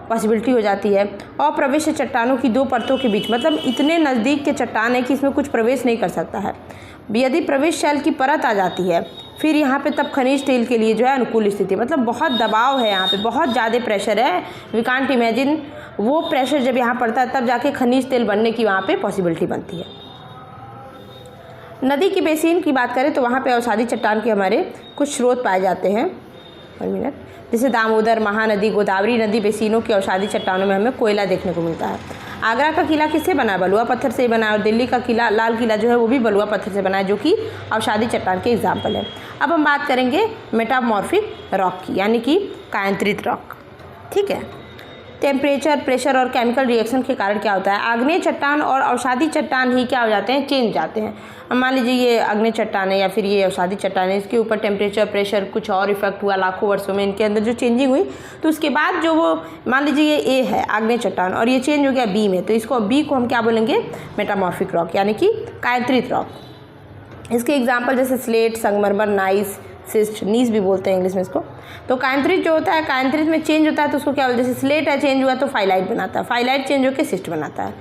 पॉसिबिलिटी हो जाती है। और प्रवेश चट्टानों की दो परतों के बीच, मतलब इतने नज़दीक के चट्टान है कि इसमें कुछ प्रवेश नहीं कर सकता है। यदि प्रवेश शैल की परत आ जाती है, फिर यहाँ पे तब खनिज तेल के लिए जो है अनुकूल स्थिति, मतलब बहुत दबाव है, यहाँ पे बहुत ज़्यादा प्रेशर है, वी कांट इमेजिन। वो प्रेशर जब यहाँ पड़ता है तब जाके खनिज तेल बनने की वहाँ पे पॉसिबिलिटी बनती है। नदी की बेसिन की बात करें तो वहाँ पे अवसादी चट्टान के हमारे कुछ स्रोत पाए जाते हैं। 1 मिनट। जैसे दामोदर, महानदी, गोदावरी नदी बेसिनों की अवसादी चट्टानों में हमें कोयला देखने को मिलता है। आगरा का किला किससे बना है? बलुआ पत्थर से बना है। और दिल्ली का किला, लाल किला जो है वो भी बलुआ पत्थर से बना है, जो कि अवसादी चट्टान के एग्जाम्पल है। अब हम बात करेंगे मेटामॉर्फिक रॉक की, यानी कि कायांतरित रॉक। ठीक है। टेम्परेचर, प्रेशर और केमिकल रिएक्शन के कारण क्या होता है? आग्नेय चट्टान और अवसादी चट्टान ही क्या हो जाते हैं? चेंज जाते हैं। अब मान लीजिए ये आग्नेय चट्टान है या फिर ये अवसादी चट्टान है, इसके ऊपर टेम्परेचर, प्रेशर कुछ और इफेक्ट हुआ लाखों वर्षों में, इनके अंदर जो चेंजिंग हुई, तो उसके बाद जो वो मान लीजिए ये ए है आग्नेय चट्टान और ये चेंज हो गया बी में, तो इसको बी को हम क्या बोलेंगे? मेटामॉर्फिक रॉक, यानी कि कायांतरित रॉक। इसके एग्जाम्पल जैसे स्लेट, संगमरमर, नाइस, सिस्ट, नीस भी बोलते हैं इंग्लिश में इसको। तो कायांतरित जो होता है, कायांतरित में चेंज होता है तो उसको क्या बोलते हैं? जैसे स्लेट है, चेंज हुआ तो फाइलाइट बनाता है, फाइलाइट चेंज होकर सिस्ट बनाता है,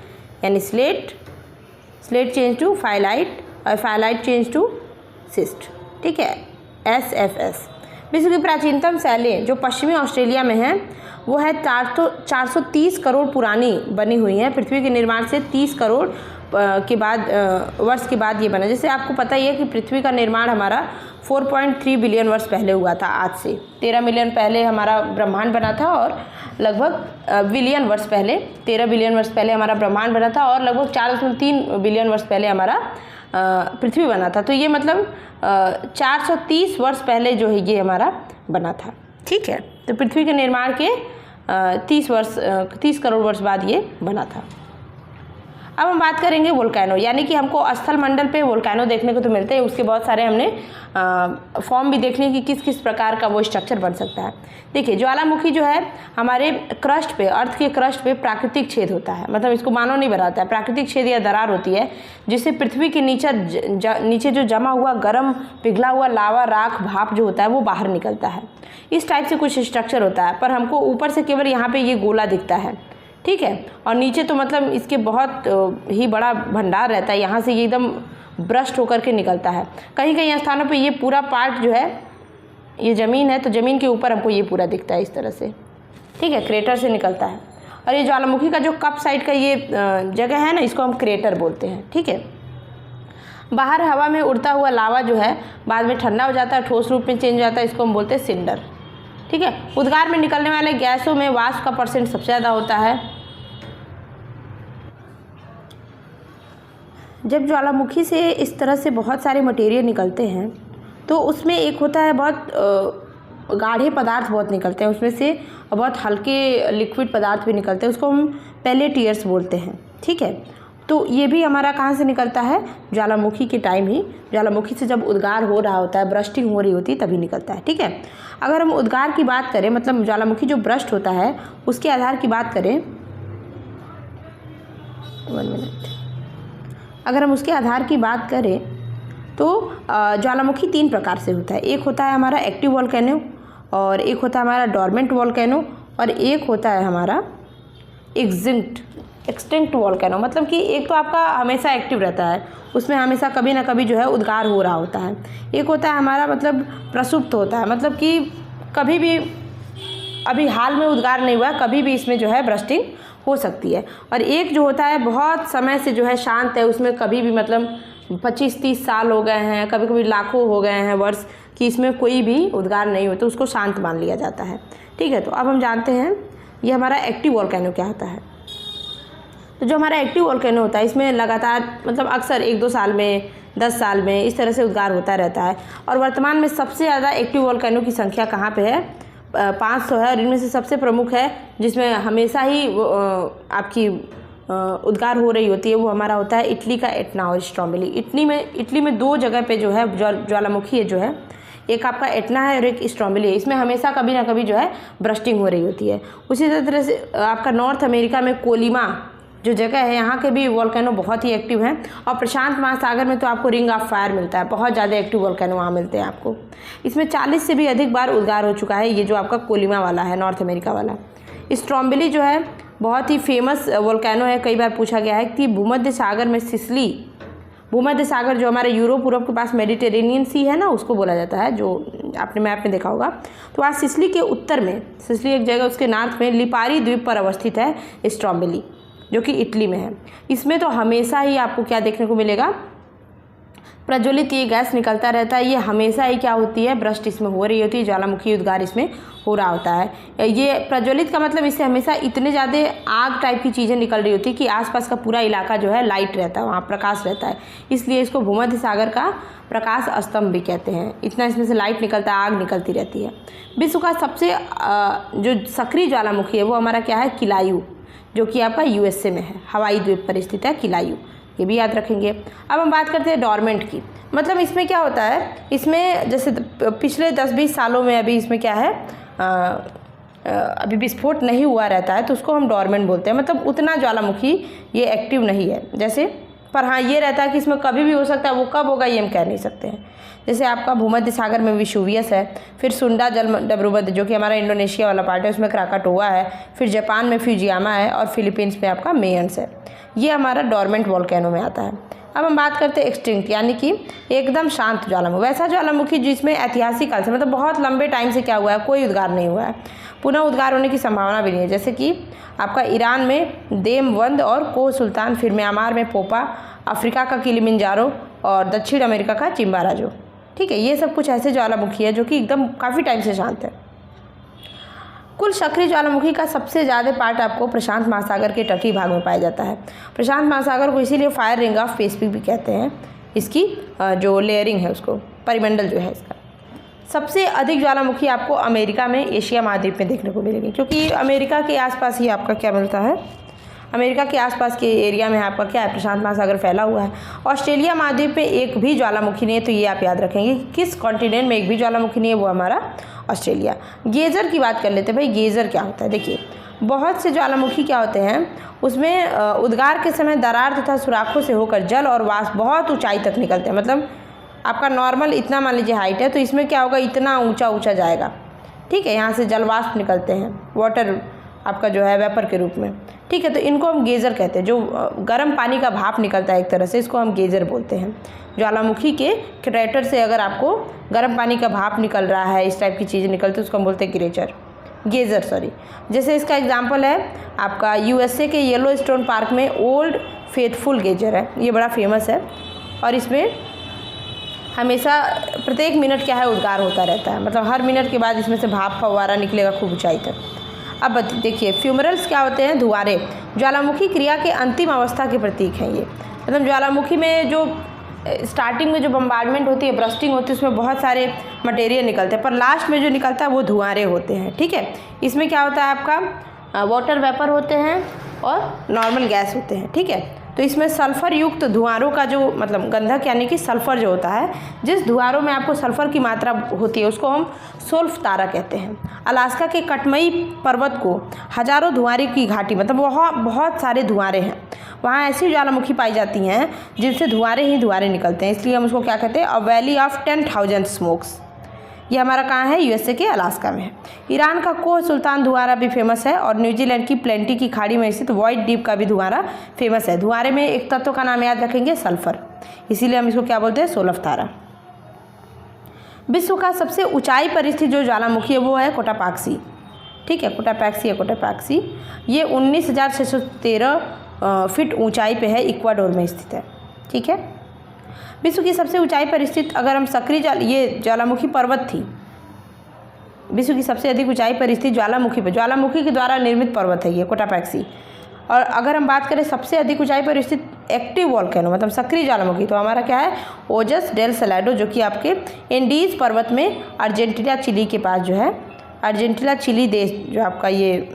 यानी स्लेट चेंज टू फाइलाइट और फाइलाइट चेंज टू सिस्ट। ठीक है, SFS। विश्व की प्राचीनतम शैलें जो पश्चिमी ऑस्ट्रेलिया में हैं वो है 430 करोड़ पुरानी बनी हुई हैं। पृथ्वी के निर्माण से 30 करोड़ के बाद वर्ष के बाद ये बना। जैसे आपको पता ही है कि पृथ्वी का निर्माण हमारा 4.3 बिलियन वर्ष पहले हुआ था, आज से 13 मिलियन पहले हमारा ब्रह्मांड बना था और लगभग बिलियन वर्ष पहले 13 बिलियन वर्ष पहले हमारा ब्रह्मांड बना था और लगभग 4.3 बिलियन वर्ष पहले हमारा पृथ्वी बना था। तो ये मतलब 430 वर्ष पहले जो है ये हमारा बना था। ठीक है, तो पृथ्वी के निर्माण के 30 करोड़ वर्ष बाद ये बना था। अब हम बात करेंगे वोल्केनो, यानी कि हमको स्थल मंडल पे वोल्केनो देखने को तो मिलते हैं, उसके बहुत सारे हमने फॉर्म भी देख लिए कि किस किस प्रकार का वो स्ट्रक्चर बन सकता है। देखिए, ज्वालामुखी जो है हमारे क्रस्ट पे, अर्थ के क्रस्ट पे प्राकृतिक छेद होता है, मतलब इसको मानव नहीं बनाता है, प्राकृतिक छेद या दरार होती है जिससे पृथ्वी के नीचे जो जमा हुआ गर्म पिघला हुआ लावा, राख, भाप जो होता है वो बाहर निकलता है। इस टाइप से कुछ स्ट्रक्चर होता है, पर हमको ऊपर से केवल यहाँ पे ये गोला दिखता है। ठीक है, और नीचे तो मतलब इसके बहुत ही बड़ा भंडार रहता है, यहाँ से ये एकदम ब्रस्ट होकर के निकलता है। कहीं कहीं स्थानों पे ये पूरा पार्ट जो है, ये ज़मीन है तो ज़मीन के ऊपर हमको ये पूरा दिखता है इस तरह से। ठीक है, क्रेटर से निकलता है। और ये ज्वालामुखी का जो कप साइड का ये जगह है ना, इसको हम क्रेटर बोलते हैं। ठीक है, बाहर हवा में उड़ता हुआ लावा जो है बाद में ठंडा हो जाता है, ठोस रूप में चेंज हो जाता है, इसको हम बोलते हैं सिंडर। ठीक है, उद्गार में निकलने वाले गैसों में वाष्प का परसेंट सबसे ज़्यादा होता है। जब ज्वालामुखी से इस तरह से बहुत सारे मटेरियल निकलते हैं तो उसमें एक होता है बहुत गाढ़े पदार्थ बहुत निकलते हैं उसमें से, और बहुत हल्के लिक्विड पदार्थ भी निकलते हैं, उसको हम पेलेटियर्स बोलते हैं। ठीक है, तो ये भी हमारा कहाँ से निकलता है? ज्वालामुखी के टाइम ही, ज्वालामुखी से जब उद्गार हो रहा होता है, ब्रस्टिंग हो रही होती है, तभी निकलता है। ठीक है, अगर हम उद्गार की बात करें, मतलब ज्वालामुखी जो ब्रस्ट होता है उसके आधार की बात करें, 1 मिनट, अगर हम उसके आधार की बात करें तो ज्वालामुखी 3 प्रकार से होता है। एक होता है हमारा एक्टिव वोल्केनो, और एक होता है हमारा डोरमेंट वोल्केनो, और एक होता है हमारा एक्सटिंक्ट वोल्केनो। मतलब कि एक तो आपका हमेशा एक्टिव रहता है, उसमें हमेशा कभी ना कभी जो है उद्गार हो रहा होता है। एक होता है हमारा मतलब प्रसुप्त होता है, मतलब कि कभी भी, अभी हाल में उद्गार नहीं हुआ, कभी भी इसमें जो है ब्रस्टिंग हो सकती है। और एक जो होता है बहुत समय से जो है शांत है, उसमें कभी भी मतलब 25-30 साल हो गए हैं, कभी कभी लाखों हो गए हैं वर्ष कि इसमें कोई भी उद्गार नहीं हो, तो उसको शांत मान लिया जाता है। ठीक है, तो अब हम जानते हैं ये हमारा एक्टिव वोल्केनो क्या होता है। तो जो हमारा एक्टिव वोल्केनो होता है इसमें लगातार मतलब अक्सर 1-2 साल में, 10 साल में इस तरह से उद्गार होता रहता है। और वर्तमान में सबसे ज़्यादा एक्टिव वोल्केनो की संख्या कहाँ पे है? 500 है, और इनमें से सबसे प्रमुख है जिसमें हमेशा ही आपकी उद्गार हो रही होती है, वो हमारा होता है इटली का एटना और स्ट्रोम्बोली। इटली में 2 जगह पे जो है ज्वालामुखी है जो है, एक आपका एटना है और एक स्ट्रोम्बोली है। इसमें हमेशा कभी ना कभी जो है ब्रस्टिंग हो रही होती है। उसी तरह से आपका नॉर्थ अमेरिका में कोलिमा जो जगह है, यहाँ के भी वोल्केनो बहुत ही एक्टिव हैं। और प्रशांत महासागर में तो आपको रिंग ऑफ फायर मिलता है, बहुत ज़्यादा एक्टिव वोल्केनो वहाँ मिलते हैं आपको। इसमें 40 से भी अधिक बार उद्गार हो चुका है, ये जो आपका कोलिमा वाला है, नॉर्थ अमेरिका वाला। स्ट्रोम्बोली जो है बहुत ही फेमस वोल्केनो है, कई बार पूछा गया है कि भूमध्य सागर में सिसिली, भूमध्य सागर जो हमारे यूरोप के पास मेडिटेरेनियन सी है ना, उसको बोला जाता है, जो आपने मैप में देखा होगा। तो आज सिसिली के उत्तर में, सिसिली एक जगह उसके नॉर्थ में लिपारी द्वीप पर अवस्थित है स्ट्रोम्बोली, जो कि इटली में है। इसमें तो हमेशा ही आपको क्या देखने को मिलेगा? प्रज्वलित ये गैस निकलता रहता है, ये हमेशा ही क्या होती है, ब्रस्ट इसमें हो रही होती है, ज्वालामुखी उद्गार इसमें हो रहा होता है। ये प्रज्वलित का मतलब इससे हमेशा इतने ज़्यादा आग टाइप की चीज़ें निकल रही होती है कि आसपास का पूरा इलाका जो है लाइट रहता है, वहाँ प्रकाश रहता है, इसलिए इसको भूमध्य सागर का प्रकाश स्तंभ भी कहते हैं। इतना इसमें से लाइट निकलता है, आग निकलती रहती है। विश्व का सबसे जो सक्रिय ज्वालामुखी है वो हमारा क्या है, किलायू, जो कि आपका USA में है, हवाई द्वीप पर स्थित है किलायू, ये भी याद रखेंगे। अब हम बात करते हैं डॉर्मेंट की। मतलब इसमें क्या होता है, इसमें जैसे पिछले 10-20 सालों में अभी इसमें क्या है, अभी विस्फोट नहीं हुआ रहता है, तो उसको हम डॉर्मेंट बोलते हैं। मतलब उतना ज्वालामुखी ये एक्टिव नहीं है जैसे, पर हाँ ये रहता है कि इसमें कभी भी हो सकता है, वो कब होगा ये हम कह नहीं सकते हैं। जैसे आपका भूमध्य सागर में विशुवियस है, फिर सुंडा जल डब्रूबद जो कि हमारा इंडोनेशिया वाला पार्ट है, उसमें क्राकाटोआ है, फिर जापान में फ्यूजियामा है, और फिलीपींस में आपका मेयर्स है। ये हमारा डॉर्मेंट वोल्केनो में आता है। अब हम बात करते हैं एक्सटिंक्ट, यानी कि एकदम शांत ज्वालामुखी, वैसा ज्वालामुखी जिसमें ऐतिहासिक काल से, मतलब बहुत लंबे टाइम से क्या हुआ है, कोई उद्गार नहीं हुआ है, पुनः उद्गार होने की संभावना भी नहीं है। जैसे कि आपका ईरान में देमवंद और कोह सुल्तान, फिर म्यांमार में पोपा, अफ्रीका का किलिमंजारो, और दक्षिण अमेरिका का चिम्बाराजो। ठीक है, ये सब कुछ ऐसे ज्वालामुखी है जो कि एकदम काफ़ी टाइम से शांत है। कुल सक्रिय ज्वालामुखी का सबसे ज़्यादा पार्ट आपको प्रशांत महासागर के तटीय भाग में पाया जाता है। प्रशांत महासागर को इसीलिए फायर रिंग ऑफ पेसिफिक भी कहते हैं, इसकी जो लेयरिंग है उसको, परिमंडल जो है इसका। सबसे अधिक ज्वालामुखी आपको अमेरिका में, एशिया महाद्वीप में देखने को मिलेगी, क्योंकि अमेरिका के आसपास ही आपका क्या मिलता है, अमेरिका के आसपास के एरिया में आपका क्या है, प्रशांत महासागर फैला हुआ है। ऑस्ट्रेलिया महाद्वीप में एक भी ज्वालामुखी नहीं है, तो ये आप याद रखेंगे किस कॉन्टिनेंट में एक भी ज्वालामुखी नहीं है, वो हमारा ऑस्ट्रेलिया। गेजर की बात कर लेते हैं भाई, गेजर क्या होता है। देखिए बहुत से ज्वालामुखी क्या होते हैं, उसमें उद्गार के समय दरार तथा सुराखों से होकर जल और वाष्प बहुत ऊंचाई तक निकलते हैं। मतलब आपका नॉर्मल इतना मान लीजिए हाइट है, तो इसमें क्या होगा, इतना ऊंचा ऊंचा जाएगा। ठीक है, यहाँ से जल वाष्प निकलते हैं, वाटर आपका जो है वेपर के रूप में। ठीक है, तो इनको हम गेजर कहते हैं। जो गर्म पानी का भाप निकलता है एक तरह से, इसको हम गेजर बोलते हैं। ज्वालामुखी के क्रेटर से अगर आपको गर्म पानी का भाप निकल रहा है, इस टाइप की चीज़ें निकलती है, उसको हम बोलते हैं गेजर सॉरी। जैसे इसका एग्जांपल है आपका USA के येलो स्टोन पार्क में ओल्ड फेथफुल गेजर है, ये बड़ा फेमस है, और इसमें हमेशा प्रत्येक मिनट क्या है, उद्गार होता रहता है। मतलब हर मिनट के बाद इसमें से भाप फव्वारा निकलेगा खूब ऊंचाई तक। अब देखिए फ्यूमरल्स क्या होते हैं, धुआरे, ज्वालामुखी क्रिया के अंतिम अवस्था के प्रतीक हैं ये। मतलब ज्वालामुखी में जो स्टार्टिंग में जो बम्बार्डमेंट होती है, ब्रस्टिंग होती है, उसमें बहुत सारे मटेरियल निकलते हैं, पर लास्ट में जो निकलता है वो धुआरे होते हैं। ठीक है, इसमें क्या होता है, आपका वाटर वेपर होते हैं और नॉर्मल गैस होते हैं। ठीक है, तो इसमें सल्फ़र युक्त धुआरों का जो मतलब गंधक यानी कि सल्फ़र जो होता है, जिस धुआरों में आपको सल्फ़र की मात्रा होती है उसको हम सोल्फ तारा कहते हैं। अलास्का के कटमई पर्वत को हजारों धुआरे की घाटी, मतलब वहाँ बहुत सारे धुआरे हैं, वहाँ ऐसी ज्वालामुखी पाई जाती हैं जिनसे धुआरे ही धुआरे निकलते हैं, इसलिए हम उसको क्या कहते हैं, अ वैली ऑफ 10,000 स्मोक्स। ये हमारा कहाँ है, USA के अलास्का में है। ईरान का कोह सुल्तान धुआरा भी फेमस है, और न्यूजीलैंड की प्लेंटी की खाड़ी में स्थित व्हाइट द्वीप का भी धुआरा फेमस है। धुआरे में एक तत्व का नाम याद रखेंगे, सल्फर, इसीलिए हम इसको क्या बोलते हैं, सोलफ तारा। विश्व का सबसे ऊंचाई पर स्थित जो ज्वालामुखी है वो है कोटापाक्सी। ठीक है, कोटापाक्सी ये 19,613 फीट ऊंचाई पे है, इक्वाडोर में स्थित है। ठीक है, विश्व की सबसे ऊंचाई पर स्थित अगर हम सक्रिय ये ज्वालामुखी पर्वत थी, विश्व की सबसे अधिक ऊंचाई पर स्थित ज्वालामुखी के द्वारा निर्मित पर्वत है ये कोटापाक्सी। और अगर हम बात करें सबसे अधिक ऊंचाई पर स्थित एक्टिव वोल्केनो, मतलब सक्रिय ज्वालामुखी, तो हमारा क्या है, ओजस डेल सलाडो, जो कि आपके एंडीज पर्वत में अर्जेंटीना चिली के पास जो है, अर्जेंटीना चिली देश जो आपका ये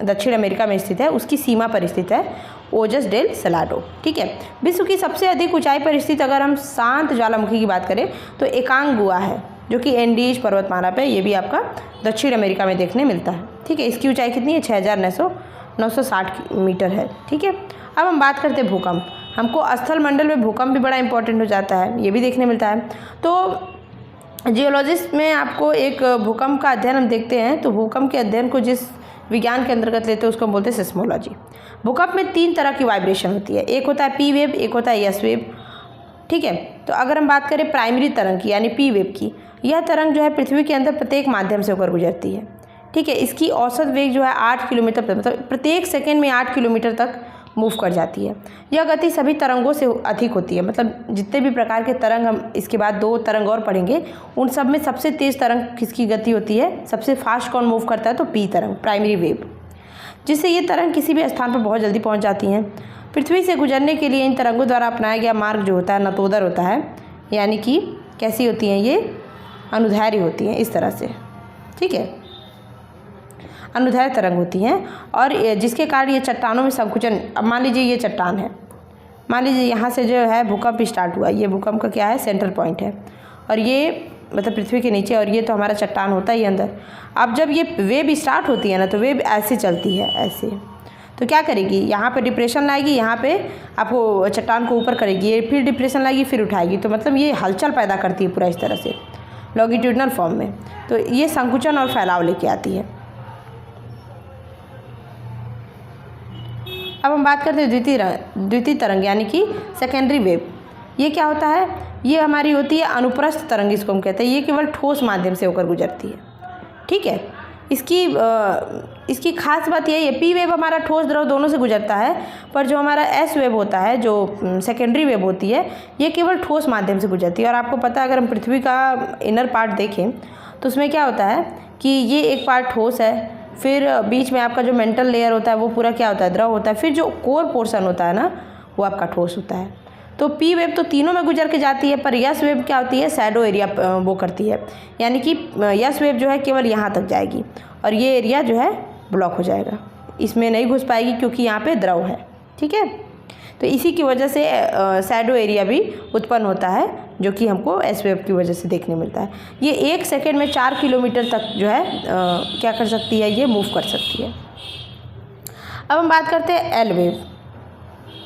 दक्षिण अमेरिका में स्थित है, उसकी सीमा पर स्थित है ओजस डेल सलाडो। ठीक है, विश्व की सबसे अधिक ऊंचाई पर स्थित अगर हम शांत ज्वालामुखी की बात करें तो एकांगुआ है, जो कि एंडीज पर्वतमाला पे, ये भी आपका दक्षिण अमेरिका में देखने मिलता है। ठीक है, इसकी ऊंचाई कितनी है, 6,960 मीटर है। ठीक है, अब हम बात करते हैं भूकंप। हमको स्थल मंडल में भूकंप भी बड़ा इंपॉर्टेंट हो जाता है, ये भी देखने मिलता है। तो जियोलॉजिस्ट में आपको एक भूकंप का अध्ययन हम देखते हैं, तो भूकंप के अध्ययन को जिस विज्ञान के अंतर्गत लेते हैं उसको हम बोलते हैं सिस्मोलॉजी। भूकंप में 3 तरह की वाइब्रेशन होती है, एक होता है पी वेव, एक होता है एस वेव। ठीक है, तो अगर हम बात करें प्राइमरी तरंग की यानी पी वेव की, यह तरंग जो है पृथ्वी के अंदर प्रत्येक माध्यम से होकर गुजरती है। ठीक है, इसकी औसत वेग जो है 8 किलोमीटर, मतलब प्रत्येक सेकेंड में 8 किलोमीटर तक मूव कर जाती है। यह गति सभी तरंगों से अधिक होती है, मतलब जितने भी प्रकार के तरंग, हम इसके बाद 2 तरंग और पढ़ेंगे, उन सब में सबसे तेज़ तरंग किसकी गति होती है, सबसे फास्ट कौन मूव करता है, तो पी तरंग, प्राइमरी वेव, जिससे ये तरंग किसी भी स्थान पर बहुत जल्दी पहुँच जाती हैं। पृथ्वी से गुजरने के लिए इन तरंगों द्वारा अपनाया गया मार्ग जो होता है नतोदर होता है, यानी कि कैसी होती हैं ये, अनुदैर्ध्य होती हैं, इस तरह से, ठीक है, अनुदैर्ध्य तरंग होती हैं, और जिसके कारण ये चट्टानों में संकुचन, अब मान लीजिए ये चट्टान है, मान लीजिए यहाँ से जो है भूकंप स्टार्ट हुआ, ये भूकंप का क्या है, सेंट्रल पॉइंट है, और ये मतलब पृथ्वी के नीचे, और ये तो हमारा चट्टान होता ही अंदर। अब जब ये वेव स्टार्ट होती है ना, तो वेव ऐसे चलती है, ऐसे, तो क्या करेगी, यहाँ पे डिप्रेशन लाएगी, यहाँ पे आपको चट्टान को ऊपर करेगी, ये फिर डिप्रेशन लाएगी, फिर उठाएगी, तो मतलब ये हलचल पैदा करती है पूरा इस तरह से लॉन्गिट्यूडनल फॉर्म में, तो ये संकुचन और फैलाव लेके आती है। अब हम बात करते हैं द्वितीय तरंग, यानी कि सेकेंडरी वेव। ये क्या होता है, ये हमारी होती है अनुप्रस्थ तरंग, इसको हम कहते हैं, ये केवल ठोस माध्यम से होकर गुजरती है, ठीक है। इसकी खास बात ये है, पी वेव हमारा ठोस द्रव दोनों से गुजरता है, पर जो हमारा एस वेव होता है, जो सेकेंडरी वेव होती है, ये केवल ठोस माध्यम से गुजरती है। और आपको पता है, अगर हम पृथ्वी का इनर पार्ट देखें तो उसमें क्या होता है कि ये एक पार्ट ठोस है, फिर बीच में आपका जो मेंटल लेयर होता है वो पूरा क्या होता है, द्रव होता है, फिर जो कोर पोर्शन होता है ना, वो आपका ठोस होता है। तो पी वेव तो तीनों में गुजर के जाती है, पर यस वेव क्या होती है, शैडो एरिया वो करती है, यानी कि यस वेव जो है केवल यहाँ तक जाएगी, और ये एरिया जो है ब्लॉक हो जाएगा, इसमें नहीं घुस पाएगी क्योंकि यहाँ पे द्रव है, ठीक है। तो इसी की वजह से शैडो एरिया भी उत्पन्न होता है, जो कि हमको एस वेव की वजह से देखने मिलता है। ये 1 सेकेंड में 4 किलोमीटर तक जो है क्या कर सकती है, ये मूव कर सकती है। अब हम बात करते हैं एल वेव,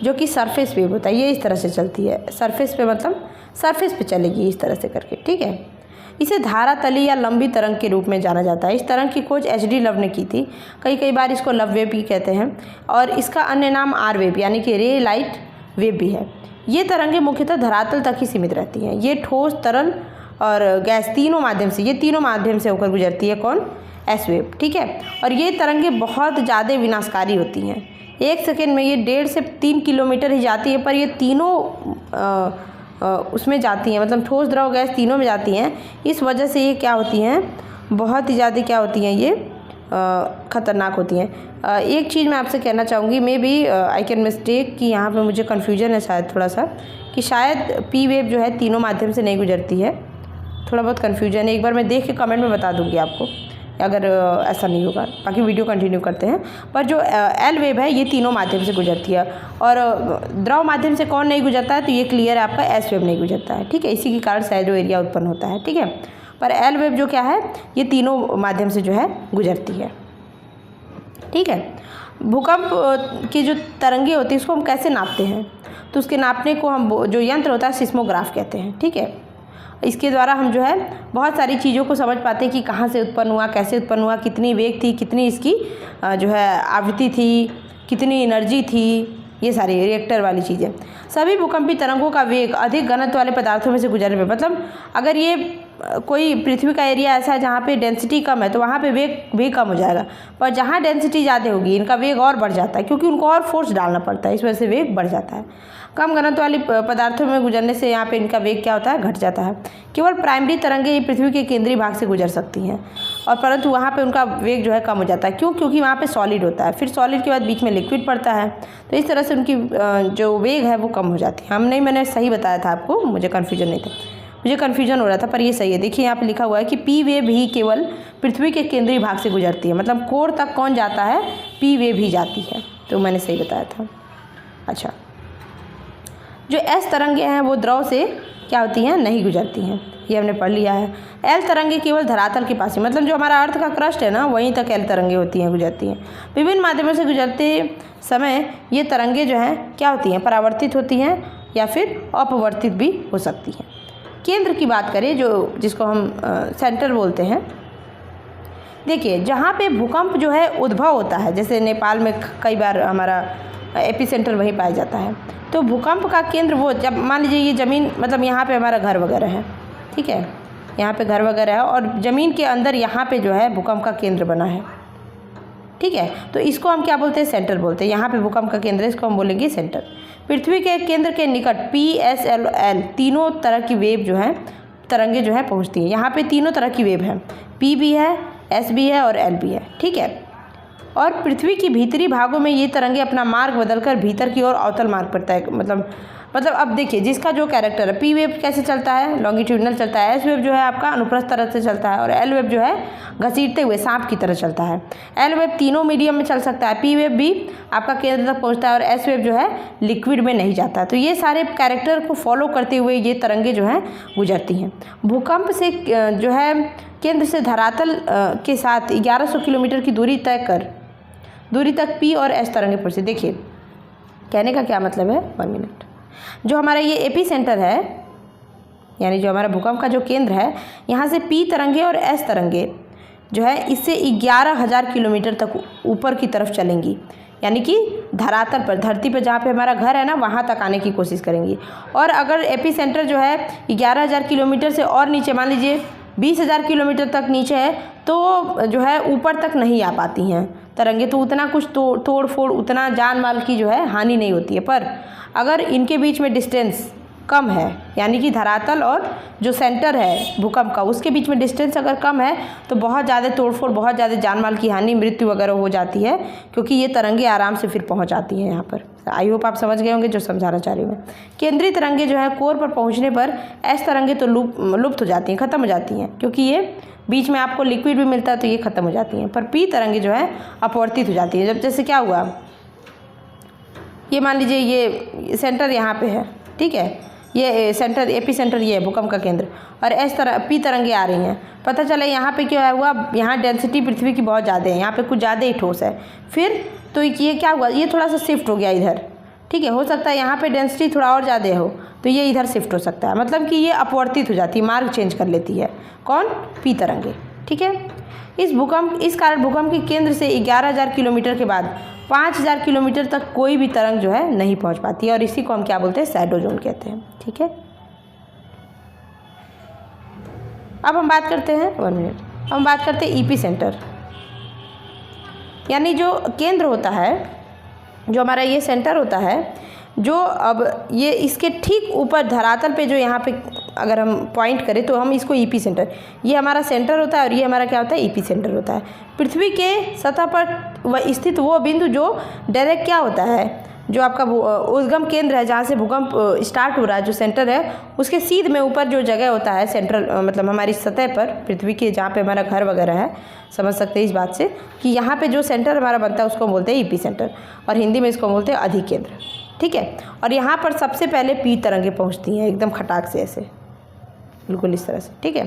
जो कि सरफेस वेव होता है। ये इस तरह से चलती है, सरफेस पे, मतलब सरफेस पे चलेगी इस तरह से करके, ठीक है। इसे धारा तली या लंबी तरंग के रूप में जाना जाता है। इस तरंग की खोज एच.डी. लव ने की थी, कई बार इसको लव वेव भी कहते हैं, और इसका अन्य नाम आर वेव यानी कि रे लाइट वेव भी है। ये तरंगें मुख्यतः धरातल तक ही सीमित रहती हैं। ये ठोस, तरल और गैस तीनों माध्यम से होकर गुजरती है, कौन, एस वेव, ठीक है। और ये तरंगें बहुत ज़्यादा विनाशकारी होती हैं। 1 सेकेंड में ये 1.5 से 3 किलोमीटर ही जाती है, पर ये तीनों उसमें जाती हैं, मतलब ठोस, द्रव, गैस तीनों में जाती हैं। इस वजह से ये क्या होती हैं, बहुत ही ज़्यादा क्या होती हैं, ये ख़तरनाक होती हैं। एक चीज़ मैं आपसे कहना चाहूँगी, maybe I can mistake, कि यहाँ पे मुझे कन्फ्यूजन है शायद थोड़ा सा, कि शायद पी वेव जो है तीनों माध्यम से नहीं गुजरती है, थोड़ा बहुत कन्फ्यूजन है। एक बार मैं देख के कमेंट में बता दूँगी आपको, अगर ऐसा नहीं होगा। बाकी वीडियो कंटिन्यू करते हैं। पर जो एल वेव है ये तीनों माध्यम से गुजरती है, और द्रव माध्यम से कौन नहीं गुजरता है, तो ये क्लियर है आपका, एस वेव नहीं गुजरता है, ठीक है। इसी के कारण शैडो एरिया उत्पन्न होता है, ठीक है। पर एल वेव जो क्या है, ये तीनों माध्यम से जो है गुजरती है, ठीक है। भूकंप की जो तरंगे होती है उसको हम कैसे नापते हैं, तो उसके नापने को हम जो यंत्र होता है सिस्मोग्राफ कहते हैं, ठीक है। इसके द्वारा हम जो है बहुत सारी चीज़ों को समझ पाते हैं कि कहाँ से उत्पन्न हुआ, कैसे उत्पन्न हुआ, कितनी वेग थी, कितनी इसकी जो है आवृत्ति थी, कितनी एनर्जी थी, ये सारी रिएक्टर वाली चीज़ें। सभी भूकंपी तरंगों का वेग अधिक घनत्व वाले पदार्थों में से गुजरने में, मतलब अगर ये कोई पृथ्वी का एरिया ऐसा है जहाँ पे डेंसिटी कम है तो वहाँ पे वेग भी कम हो जाएगा, पर जहाँ डेंसिटी ज़्यादा होगी इनका वेग और बढ़ जाता है, क्योंकि उनको और फोर्स डालना पड़ता है, इस वजह से वेग बढ़ जाता है। कम घनत्व वाली पदार्थों में गुजरने से यहाँ पे इनका वेग क्या होता है, घट जाता है। केवल प्राइमरी तरंगें पृथ्वी के केंद्रीय भाग से गुजर सकती हैं, और परंतु वहाँ पे उनका वेग जो है कम हो जाता है। क्यों? क्योंकि वहाँ पे सॉलिड होता है, फिर सॉलिड के बाद बीच में लिक्विड पड़ता है, तो इस तरह से उनकी जो वेग है वो कम हो जाती है। मैंने सही बताया था आपको, मुझे कन्फ्यूजन नहीं था, मुझे कन्फ्यूजन हो रहा था, पर ये सही है। देखिए यहाँ पे लिखा हुआ है कि पी वेव ही केवल पृथ्वी के केंद्रीय भाग से गुजरती है, मतलब कोर तक कौन जाता है, पी वेव ही जाती है, तो मैंने सही बताया था। अच्छा, जो एस तरंगें हैं वो द्रव से क्या होती हैं, नहीं गुजरती हैं, ये हमने पढ़ लिया है। एल तरंगें केवल धरातल के पास ही, मतलब जो हमारा अर्थ का क्रस्ट है ना, वहीं तक एल तरंगें होती हैं, गुजरती हैं। विभिन्न माध्यमों से गुजरते समय ये तरंगें जो हैं क्या होती हैं, परावर्तित होती हैं या फिर अपवर्तित भी हो सकती हैं। केंद्र की बात करें, जो जिसको हम सेंटर बोलते हैं, देखिए जहाँ पे भूकंप जो है उद्भव होता है, जैसे नेपाल में कई बार हमारा एपिसेंटर वहीं पाया जाता है, तो भूकंप का केंद्र वो, जब मान लीजिए ये ज़मीन, मतलब यहाँ पे हमारा घर वगैरह है, ठीक है, यहाँ पे घर वगैरह है, और ज़मीन के अंदर यहाँ पे जो है भूकंप का केंद्र बना है, ठीक है। तो इसको हम क्या बोलते हैं, सेंटर बोलते हैं। यहाँ पे भूकंप का केंद्र है, इसको हम बोलेंगे सेंटर। पृथ्वी के केंद्र के निकट P, S, L, L तीनों तरह की वेव जो है, तरंगे जो है पहुँचती हैं। यहाँ पे तीनों तरह की वेव है, P भी है, S भी है और L भी है, ठीक है। और पृथ्वी की भीतरी भागों में ये तरंगे अपना मार्ग बदलकर भीतर की ओर अवतल मार्ग पर तय मतलब अब देखिए जिसका जो कैरेक्टर है, P वेव कैसे चलता है, लॉन्गिट्यूडनल चलता है, S वेव जो है आपका अनुप्रस्थ तरह से चलता है और L वेव जो है घसीटते हुए सांप की तरह चलता है। L वेव तीनों मीडियम में चल सकता है, P वेव भी आपका केंद्र तक पहुंचता है और S वेव जो है लिक्विड में नहीं जाता। तो ये सारे कैरेक्टर को फॉलो करते हुए ये तरंगे जो हैं गुजरती हैं। भूकंप से जो है केंद्र से धरातल के साथ 1100 किलोमीटर की दूरी तक P और S तरंगे पहुँचती। देखिए कहने का क्या मतलब है, 1 मिनट। जो हमारा ये एपी सेंटर है, यानी जो हमारा भूकंप का जो केंद्र है, यहाँ से P तरंगे और S तरंगे जो है इससे 11,000 किलोमीटर तक ऊपर की तरफ चलेंगी, यानी कि धरातल पर, धरती पर जहाँ पे हमारा घर है ना, वहाँ तक आने की कोशिश करेंगी। और अगर एपी सेंटर जो है 11,000 किलोमीटर से और नीचे, मान लीजिए 20,000 किलोमीटर तक नीचे है, तो जो है ऊपर तक नहीं आ पाती हैं तरंगे, तो उतना कुछ तोड़ फोड़, उतना जान माल की जो है हानि नहीं होती है। पर अगर इनके बीच में डिस्टेंस कम है, यानी कि धरातल और जो सेंटर है भूकंप का, उसके बीच में डिस्टेंस अगर कम है, तो बहुत ज़्यादा तोड़फोड़, बहुत ज़्यादा जान माल की हानि, मृत्यु वगैरह हो जाती है, क्योंकि ये तरंगे आराम से फिर पहुंच आती हैं यहाँ पर। आई होप आप समझ गए होंगे जो समझाना चाह रही हूँ मैं। केंद्रीय तरंगे जो है कोर पर पहुँचने पर S तरंगे तो लुप्त हो जाती हैं, ख़त्म हो जाती हैं, क्योंकि ये बीच में आपको लिक्विड भी मिलता है तो ये ख़त्म हो जाती हैं। पर P तरंगे जो है अपवर्तित हो जाती है। जब जैसे क्या हुआ, ये मान लीजिए ये सेंटर यहाँ पे है, ठीक है, ये सेंटर एपी सेंटर ये है भूकंप का केंद्र, और P तरंगे आ रही हैं। पता चला यहाँ पे क्या हुआ, यहाँ डेंसिटी पृथ्वी की बहुत ज़्यादा है, यहाँ पे कुछ ज़्यादा ही ठोस है। फिर तो ये क्या हुआ, ये थोड़ा सा शिफ्ट हो गया इधर, ठीक है। हो सकता है यहाँ पे डेंसिटी थोड़ा और ज़्यादा हो तो ये इधर शिफ्ट हो सकता है, मतलब कि ये अपवर्तित हो जाती है, मार्ग चेंज कर लेती है। कौन, P तरंगे, ठीक है। इस कारण भूकंप के केंद्र से 11,000 किलोमीटर के बाद 5,000 किलोमीटर तक कोई भी तरंग जो है नहीं पहुंच पाती है, और इसी को हम क्या बोलते हैं, शैडो जोन कहते हैं, ठीक है। अब हम बात करते हैं, 1 मिनट, अब हम बात करते हैं ईपी सेंटर, यानी जो केंद्र होता है, जो हमारा ये सेंटर होता है, जो अब ये इसके ठीक ऊपर धरातल पे जो यहाँ पे अगर हम पॉइंट करें तो हम इसको ईपी सेंटर, ये हमारा सेंटर होता है और ये हमारा क्या होता है, ईपी सेंटर होता है। पृथ्वी के सतह पर स्थित वो बिंदु जो डायरेक्ट क्या होता है, जो आपका उद्गम केंद्र है, जहाँ से भूकंप स्टार्ट हो रहा है, जो सेंटर है, उसके सीध में ऊपर जो जगह होता है सेंट्रल, मतलब हमारी सतह पर पृथ्वी के जहाँ पे हमारा घर वगैरह है, समझ सकते हैं इस बात से कि यहाँ पे जो सेंटर हमारा बनता है उसको बोलते हैं ईपी सेंटर, और हिंदी में इसको बोलते हैं अधिकेंद्र, ठीक है। और यहाँ पर सबसे पहले P तरंगे पहुँचती हैं एकदम खटाक से, ऐसे बिल्कुल इस तरह से, ठीक है।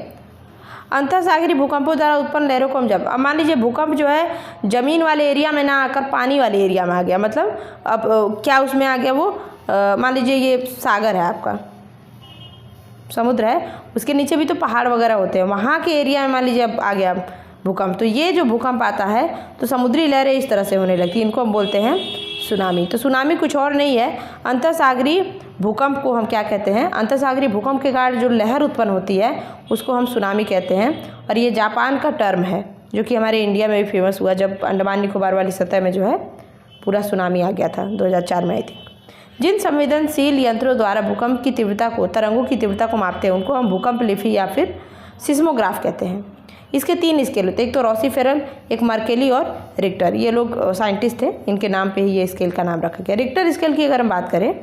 अंतरसागरीय भूकंपों द्वारा उत्पन्न लहरों को हम जब, अब मान लीजिए भूकंप जो है ज़मीन वाले एरिया में ना आकर पानी वाले एरिया में आ गया, मतलब अब क्या उसमें आ गया, वो मान लीजिए ये सागर है, आपका समुद्र है, उसके नीचे भी तो पहाड़ वगैरह होते हैं, वहाँ के एरिया में मान लीजिए अब आ गया भूकंप, तो ये जो भूकंप आता है तो समुद्री लहरें इस तरह से होने लगती हैं, इनको हम बोलते हैं सुनामी। तो सुनामी कुछ और नहीं है, अंतरसागरीय भूकंप को हम क्या कहते हैं, अंतरसागरीय भूकंप के कारण जो लहर उत्पन्न होती है उसको हम सुनामी कहते हैं। और ये जापान का टर्म है, जो कि हमारे इंडिया में भी फेमस हुआ जब अंडमान निकोबार वाली सतह में जो है पूरा सुनामी आ गया था 2004 में, आई थिंक। जिन संवेदनशील यंत्रों द्वारा भूकंप की तीव्रता को, तरंगों की तीव्रता को मापते हैं, उनको हम भूकंप लिपि या फिर सिस्मोग्राफ कहते हैं। इसके 3 स्केल होते हैं, एक तो रोसीफेरल, एक मर्केली और रिक्टर। ये लोग साइंटिस्ट थे, इनके नाम पे ही ये स्केल का नाम रखा गया। रिक्टर स्केल की अगर हम बात करें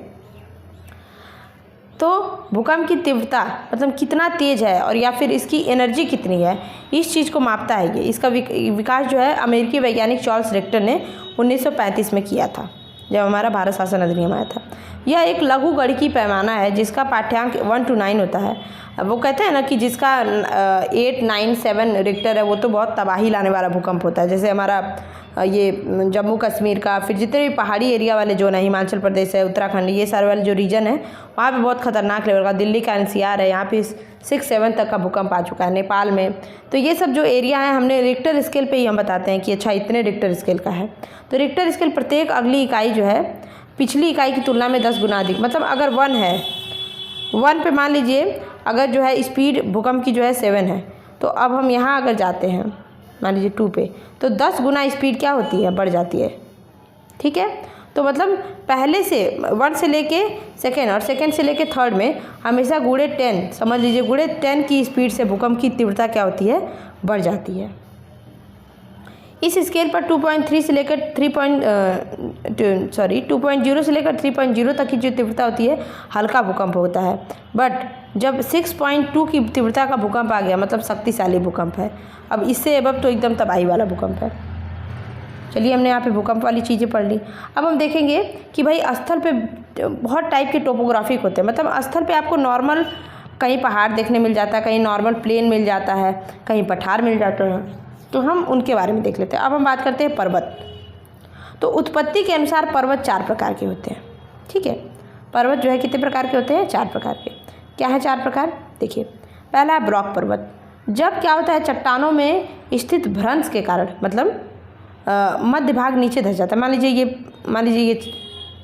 तो भूकंप की तीव्रता मतलब कितना तेज है और या फिर इसकी एनर्जी कितनी है, इस चीज़ को मापता है ये। इसका विकास जो है अमेरिकी वैज्ञानिक चार्ल्स रिक्टर ने 1935 में किया था, जब हमारा भारत शासन अधिनियम आया था। यह एक लघु गणिकीय पैमाना है जिसका पाठ्यांक 1 to 9 होता है। अब वो कहते हैं ना कि जिसका 8, 9, 7 रिक्टर है वो तो बहुत तबाही लाने वाला भूकंप होता है। जैसे हमारा ये जम्मू कश्मीर का, फिर जितने भी पहाड़ी एरिया वाले जो है, हिमाचल प्रदेश है, उत्तराखंड, ये सारे वाले जो रीजन है वहाँ पे बहुत खतरनाक लेवल का, दिल्ली का NCR है, यहाँ पे 6-7 तक का भूकंप आ चुका है, नेपाल में। तो ये सब जो एरिया है हमने रिक्टर स्केल पे ही हम बताते हैं कि अच्छा इतने रिक्टर स्केल का है। तो रिक्टर स्केल प्रत्येक अगली इकाई जो है पिछली इकाई की तुलना में 10 गुना अधिक, मतलब अगर 1 है, 1 पे मान लीजिए अगर जो है स्पीड भूकंप की जो है 7 है, तो अब हम यहाँ अगर जाते हैं मान लीजिए 2 पे, तो 10 गुना स्पीड क्या होती है, बढ़ जाती है। ठीक है, तो मतलब पहले से 1 से लेके सेकेंड और सेकेंड से लेके थर्ड में हमेशा गुणे 10, समझ लीजिए गुणे 10 की स्पीड से भूकंप की तीव्रता क्या होती है, बढ़ जाती है। इस स्केल पर 2.0 से लेकर 3.0 तक की जो तीव्रता होती है हल्का भूकंप होता है। बट जब 6.2 की तीव्रता का भूकंप आ गया मतलब शक्तिशाली भूकंप है। अब इससे अब तो एकदम तबाही वाला भूकंप है। चलिए हमने यहाँ पे भूकंप वाली चीज़ें पढ़ ली। अब हम देखेंगे कि भाई स्थल पे बहुत टाइप के टोपोग्राफिक होते हैं, मतलब स्थल पे आपको नॉर्मल कहीं पहाड़ देखने मिल जाता है, कहीं नॉर्मल प्लेन मिल जाता है, कहीं पठार मिल जाते हैं, तो हम उनके बारे में देख लेते हैं। अब हम बात करते हैं पर्वत। तो उत्पत्ति के अनुसार पर्वत 4 प्रकार के होते हैं। ठीक है, पर्वत जो है कितने प्रकार के होते हैं, 4 प्रकार के। क्या है 4 प्रकार, देखिए पहला है ब्लॉक पर्वत। जब क्या होता है, चट्टानों में स्थित भ्रंश के कारण मतलब मध्य भाग नीचे धस जाता है। मान लीजिए ये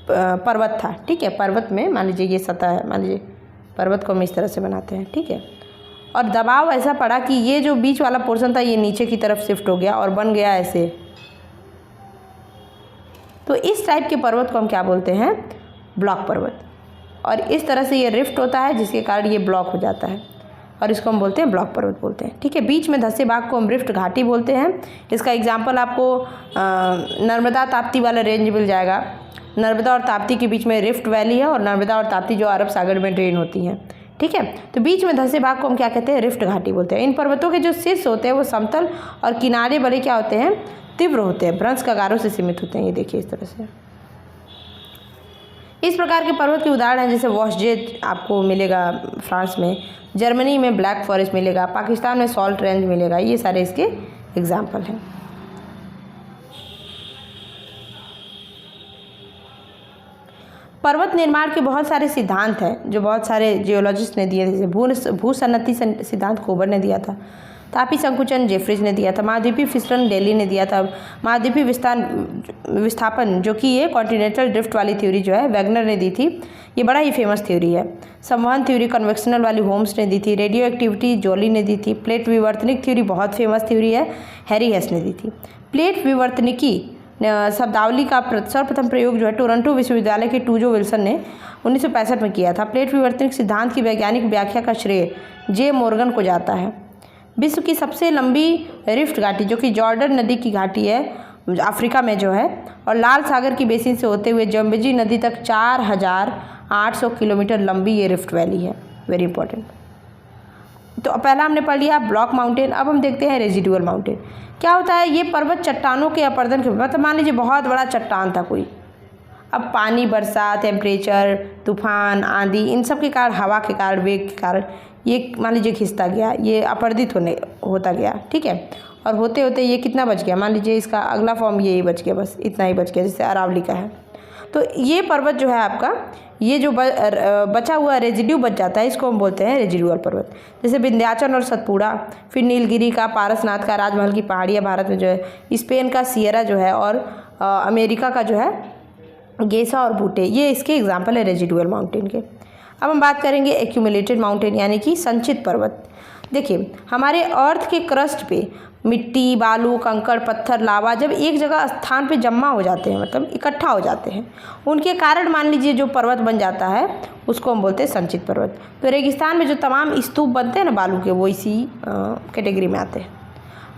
पर्वत था, ठीक है, पर्वत में मान लीजिए ये सतह है, मान लीजिए पर्वत को हम इस तरह से बनाते हैं, ठीक है, और दबाव ऐसा पड़ा कि ये जो बीच वाला पोर्शन था ये नीचे की तरफ शिफ्ट हो गया और बन गया ऐसे। तो इस टाइप के पर्वत को हम क्या बोलते हैं, ब्लॉक पर्वत। और इस तरह से ये रिफ्ट होता है जिसके कारण ये ब्लॉक हो जाता है और इसको हम बोलते हैं ब्लॉक पर्वत बोलते हैं। ठीक है, बीच में धंसे भाग को हम रिफ्ट घाटी बोलते हैं। इसका एग्जाम्पल आपको नर्मदा ताप्ती वाला रेंज मिल जाएगा। नर्मदा और ताप्ती के बीच में रिफ्ट वैली है और नर्मदा और ताप्ती जो अरब सागर में ड्रेन होती हैं। ठीक है, तो बीच में धंसे भाग को हम क्या कहते हैं, रिफ्ट घाटी बोलते हैं। इन पर्वतों के जो शीर्ष होते हैं वो समतल और किनारे बड़े क्या होते हैं, तीव्र होते हैं, भ्रंश कगारों से सीमित होते हैं। ये देखिए इस तरह से। इस प्रकार के पर्वत के उदाहरण हैं जैसे वॉशजेट आपको मिलेगा फ्रांस में, जर्मनी में ब्लैक फॉरेस्ट मिलेगा, पाकिस्तान में सॉल्ट रेंज मिलेगा। ये सारे इसके एग्जाम्पल हैं। पर्वत निर्माण के बहुत सारे सिद्धांत हैं जो बहुत सारे जियोलॉजिस्ट ने दिए, जैसे भूसन्नति सिद्धांत कोबर ने दिया था, तापी संकुचन जेफ्रीज ने दिया था, महाद्वीपीय फिसलन डेली ने दिया था, महाद्वीपीय विस्थापन जो कि ये कॉन्टिनेंटल ड्रिफ्ट वाली थ्योरी जो है वैगनर ने दी थी, ये बड़ा ही फेमस थ्योरी है। संवहन थ्योरी कन्वेक्शनल वाली होम्स ने दी थी, रेडियो एक्टिविटी जोली ने दी थी, प्लेट विवर्तनिक थ्योरी बहुत फेमस थ्योरी है, हैरी हेस ने दी थी। प्लेट विवर्तनिकी शब्दावली का सर्वप्रथम प्रयोग जो है टोरंटो विश्वविद्यालय के टूजो विल्सन ने 1965 में किया था। प्लेट विवर्तनिक सिद्धांत की वैज्ञानिक व्याख्या का श्रेय जे मोर्गन को जाता है। विश्व की सबसे लंबी रिफ्ट घाटी जो कि जॉर्डन नदी की घाटी है अफ्रीका में जो है, और लाल सागर की बेसिन से होते हुए जम्बेजी नदी तक 4800 किलोमीटर लंबी ये रिफ्ट वैली है। Very important. तो पहला हमने पढ़ लिया ब्लॉक माउंटेन। अब हम देखते हैं रेजिडुअल माउंटेन। क्या होता है, ये पर्वत चट्टानों के अपर्दन के, मतलब मान लीजिए बहुत बड़ा चट्टान था कोई, अब पानी, वर्षा, टेम्परेचर, तूफान, आंधी, इन सब के कारण, हवा के कारण, वेग के कारण ये मान लीजिए खिसता गया, ये अपर्दित होता गया। ठीक है, और होते होते ये कितना बच गया, मान लीजिए इसका अगला फॉर्म यही बच गया, बस इतना ही बच गया, जैसे अरावली का है। तो ये पर्वत जो है आपका, ये जो बचा हुआ रेजिड्यू बच जाता है, इसको हम बोलते हैं रेजिडुअल पर्वत। जैसे विंध्याचल और सतपुड़ा, फिर नीलगिरी का, पारसनाथ का, राजमहल की पहाड़ियाँ भारत में जो है, स्पेन का सियरा जो है, और अमेरिका का जो है गेसा और बूटे, ये इसके एग्जाम्पल है रेजिडुअल माउंटेन के। अब हम बात करेंगे एक्यूमुलेटेड माउंटेन यानी कि संचित पर्वत। देखिए हमारे अर्थ के क्रस्ट पे मिट्टी, बालू, कंकड़, पत्थर, लावा जब एक जगह स्थान पे जमा हो जाते हैं, मतलब इकट्ठा हो जाते हैं, उनके कारण मान लीजिए जो पर्वत बन जाता है उसको हम बोलते हैं संचित पर्वत। तो रेगिस्तान में जो तमाम स्तूप बनते हैं ना बालू के, वो इसी कैटेगरी में आते हैं।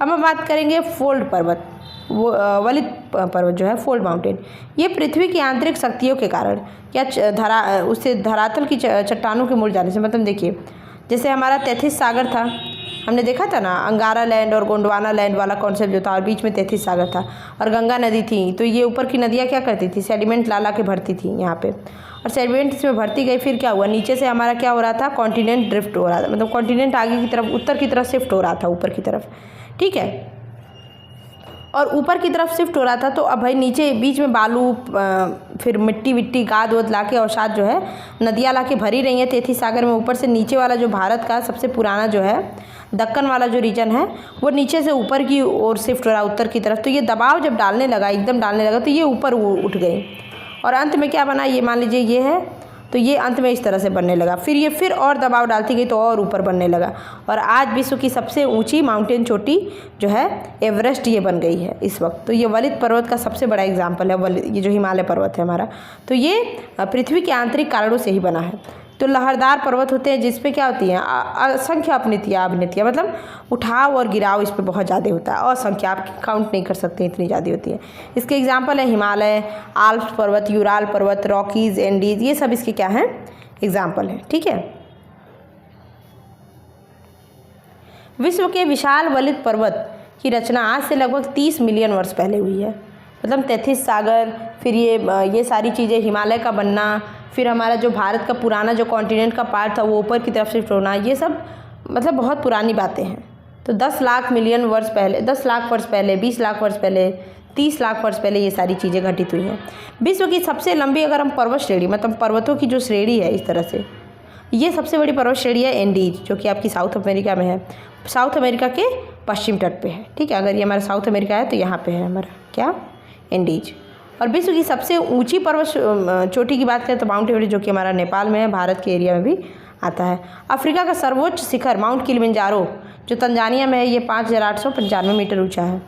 अब हम बात करेंगे फोल्ड पर्वत, वो वलित पर्वत जो है, फोल्ड माउंटेन। ये पृथ्वी की आंतरिक शक्तियों के कारण या उससे धरातल की चट्टानों के मुड़ जाने से, मतलब देखिए जैसे हमारा तैथिस सागर था, हमने देखा था ना, अंगारा लैंड और गोंडवाना लैंड वाला कॉन्सेप्ट जो था, और बीच में तैथिस सागर था और गंगा नदी थी। तो ये ऊपर की नदियाँ क्या करती थी, सेडिमेंट ला के भरती थी यहाँ पे, और सेडिमेंट इसमें भरती गई, फिर क्या हुआ, नीचे से हमारा क्या हो रहा था, कॉन्टिनेंट ड्रिफ्ट हो रहा था, मतलब कॉन्टिनेंट आगे की तरफ, उत्तर की तरफ शिफ्ट हो रहा था, ऊपर की तरफ। ठीक है, और ऊपर की तरफ शिफ्ट हो रहा था, तो अब भाई नीचे बीच में बालू, फिर मिट्टी विट्टी, गाद वद ला के और साथ जो है नदियाँ ला के भरी रही हैं तैथिस सागर में। ऊपर से नीचे वाला जो भारत का सबसे पुराना जो है दक्कन वाला जो रीजन है, वो नीचे से ऊपर की ओर शिफ्ट हो रहा है, उत्तर की तरफ। तो ये दबाव जब डालने लगा, एकदम डालने लगा, तो ये ऊपर उठ गई और अंत में क्या बना, ये मान लीजिए ये है तो ये अंत में इस तरह से बनने लगा। फिर ये फिर और दबाव डालती गई तो और ऊपर बनने लगा, और आज विश्व की सबसे ऊंची माउंटेन चोटी जो है एवरेस्ट ये बन गई है इस वक्त। तो ये वलित पर्वत का सबसे बड़ा एग्जाम्पल है, ये जो हिमालय पर्वत है हमारा, तो ये पृथ्वी के आंतरिक कारणों से ही बना है। तो लहरदार पर्वत होते हैं जिस पे क्या होती हैं असंख्य अपनीतियाँ, मतलब उठाव और गिराव इस पे बहुत ज़्यादा होता है, असंख्य, आप काउंट नहीं कर सकते, इतनी ज़्यादा होती है। इसके एग्जाम्पल है हिमालय, आल्प्स पर्वत, यूराल पर्वत, रॉकीज़, एंडीज, ये सब इसके क्या हैं, एग्जाम्पल हैं। ठीक है। विश्व के विशाल वलित पर्वत की रचना आज से लगभग 30 मिलियन वर्ष पहले हुई है। मतलब तैतीस सागर, फिर ये सारी चीज़ें, हिमालय का बनना, फिर हमारा जो भारत का पुराना जो कॉन्टिनेंट का पार्ट था वो ऊपर की तरफ शिफ्ट होना, ये सब मतलब बहुत पुरानी बातें हैं। तो 10 लाख मिलियन वर्ष पहले, 10 लाख वर्ष पहले, 20 लाख वर्ष पहले, 30 लाख वर्ष पहले ये सारी चीज़ें घटित हुई हैं। विश्व की सबसे लंबी अगर हम पर्वत श्रेणी, मतलब पर्वतों की जो श्रेणी है इस तरह से, ये सबसे बड़ी पर्वत श्रेणी है एंडीज, जो कि आपकी साउथ अमेरिका में है, साउथ अमेरिका के पश्चिम तट पे है। ठीक है, अगर ये हमारा साउथ अमेरिका है तो यहाँ पे है हमारा क्या, एंडीज। और विश्व की सबसे ऊंची पर्वत चोटी की बात करें तो माउंट एवरेस्ट, जो कि हमारा नेपाल में है, भारत के एरिया में भी आता है। अफ्रीका का सर्वोच्च शिखर माउंट किलिमंजारो जो तंजानिया में है, ये 5895 मीटर ऊंचा है।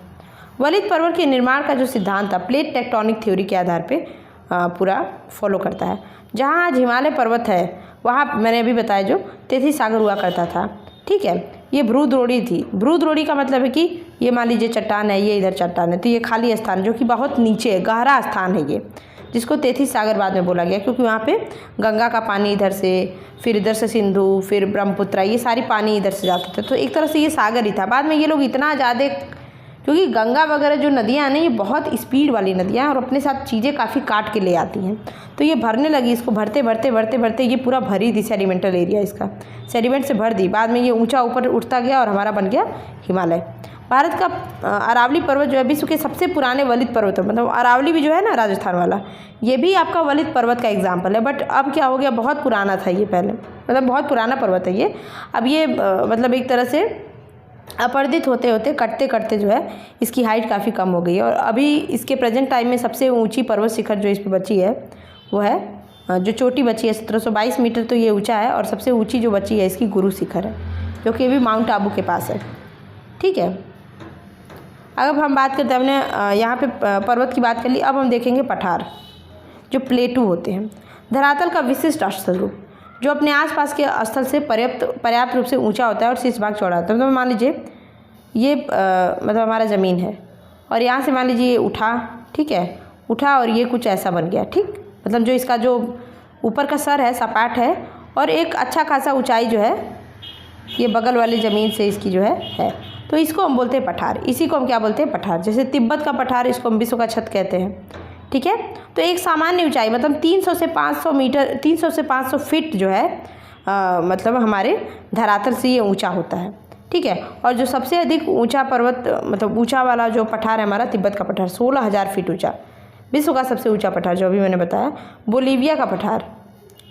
वलित पर्वत के निर्माण का जो सिद्धांत था प्लेट टेक्टोनिक थ्योरी के आधार पे पूरा फॉलो करता है। जहाँ आज हिमालय पर्वत है वहाँ मैंने अभी बताया जो 33 सागर हुआ करता था। ठीक है, ये भ्रूद्रोणी थी। भ्रूद्रोणी का मतलब है कि ये मान लीजिए चट्टान है, ये इधर चट्टान है, तो ये खाली स्थान जो कि बहुत नीचे है, गहरा स्थान है ये, जिसको 33 सागर बाद में बोला गया, क्योंकि वहाँ पे गंगा का पानी इधर से, फिर इधर से सिंधु, फिर ब्रह्मपुत्र, ये सारी पानी इधर से जाते थे, तो एक तरह से ये सागर ही था। बाद में ये लोग इतना ज़्यादा, क्योंकि गंगा वगैरह जो नदियाँ हैं ना ये बहुत स्पीड वाली नदियाँ हैं और अपने साथ चीज़ें काफ़ी काट के ले आती हैं, तो ये भरने लगी। इसको भरते भरते भरते भरते ये पूरा भरी थी, सेडिमेंटल एरिया इसका, सेडिमेंट से भर दी। बाद में ये ऊंचा ऊपर उठता गया और हमारा बन गया हिमालय। भारत का अरावली पर्वत जो है विश्व के सबसे पुराने वलित पर्वत है, मतलब अरावली भी जो है ना राजस्थान वाला, ये भी आपका वलित पर्वत का एग्जाम्पल है। बट अब क्या हो गया, बहुत पुराना था ये पहले, मतलब बहुत पुराना पर्वत है ये। अब ये मतलब एक तरह से अपरदित होते होते कटते कटते जो है इसकी हाइट काफ़ी कम हो गई है। और अभी इसके प्रेजेंट टाइम में सबसे ऊंची पर्वत शिखर जो इस पर बची है वो है, जो चोटी बची है 1722 मीटर, तो ये ऊंचा है। और सबसे ऊंची जो बची है इसकी गुरु शिखर है, जो कि अभी माउंट आबू के पास है। ठीक है, अब हम बात करते हैं, हमने यहाँ पे पर्वत की बात कर ली, अब हम देखेंगे पठार, जो प्लेटू होते हैं। धरातल का विशिष्ट स्थल रूप जो अपने आसपास के स्थल से पर्याप्त रूप से ऊंचा होता है और शीर्ष भाग चौड़ा होता है। मतलब मान लीजिए ये मतलब हमारा ज़मीन है और यहाँ से मान लीजिए ये उठा, ठीक है, उठा और ये कुछ ऐसा बन गया। ठीक, मतलब जो इसका जो ऊपर का सर है सपाट है और एक अच्छा खासा ऊंचाई जो है ये बगल वाली ज़मीन से इसकी जो है, तो इसको हम बोलते हैं पठार। इसी को हम क्या बोलते हैं, पठार। जैसे तिब्बत का पठार, इसको हम विश्व का छत कहते हैं। ठीक है, तो एक सामान्य ऊंचाई मतलब 300 से 500 मीटर, 300 से 500 फीट जो है मतलब हमारे धरातल से ये ऊंचा होता है। ठीक है, और जो सबसे अधिक ऊंचा पर्वत मतलब ऊंचा वाला जो पठार है हमारा तिब्बत का पठार, 16,000 फीट ऊंचा, विश्व का सबसे ऊंचा पठार जो अभी मैंने बताया। बोलीविया का पठार,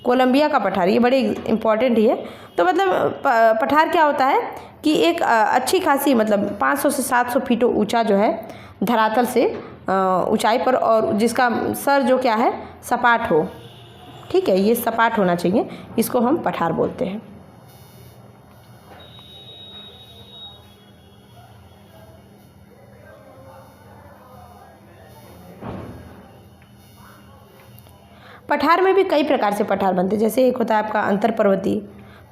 कोलंबिया का पठार, ये बड़े इंपॉर्टेंट ही है। तो मतलब पठार क्या होता है कि एक अच्छी खासी मतलब 500 से 700 फीट ऊंचा जो है धरातल से ऊंचाई पर, और जिसका सर जो क्या है सपाट हो। ठीक है, ये सपाट होना चाहिए, इसको हम पठार बोलते हैं। पठार में भी कई प्रकार से पठार बनते हैं। जैसे एक होता है आपका अंतर पर्वतीय,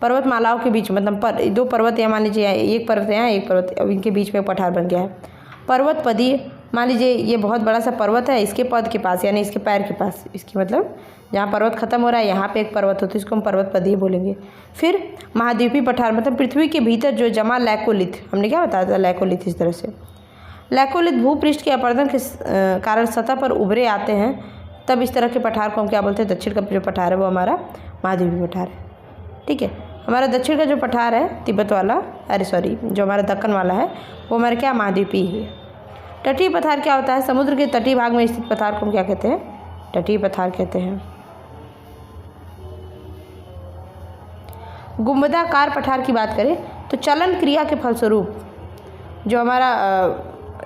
पर्वतमालाओं के बीच मतलब दो पर्वत है, मान लीजिए एक पर्वत है, एक पर्वत, अब इनके बीच में पठार बन गया है। पर्वत पदीय, मान लीजिए ये बहुत बड़ा सा पर्वत है, इसके पद के पास यानी इसके पैर के पास, इसकी मतलब जहाँ पर्वत खत्म हो रहा है यहाँ पे एक पर्वत होता है, इसको हम पर्वत पदीय बोलेंगे। फिर महाद्वीपीय पठार, मतलब पृथ्वी के भीतर जो जमा लैकोलिथ, हमने क्या बताया था लैकोलिथ, इस तरह से लैकोलिथ भूपृष्ठ के अपरदन के कारण सतह पर उभरे आते हैं, तब इस तरह के पठार को हम क्या बोलते हैं, दक्षिण का जो पठार है वो हमारा महाद्वीपीय पठार है। ठीक है, हमारा दक्षिण का जो पठार है तिब्बत वाला, जो हमारा दक्कन वाला है वो हमारा क्या महाद्वीपीय है। तटीय पठार क्या होता है, समुद्र के तटीय भाग में स्थित पठार को हम क्या कहते हैं, तटीय पठार कहते हैं। गुंबदाकार पठार की बात करें तो चलन क्रिया के फलस्वरूप जो हमारा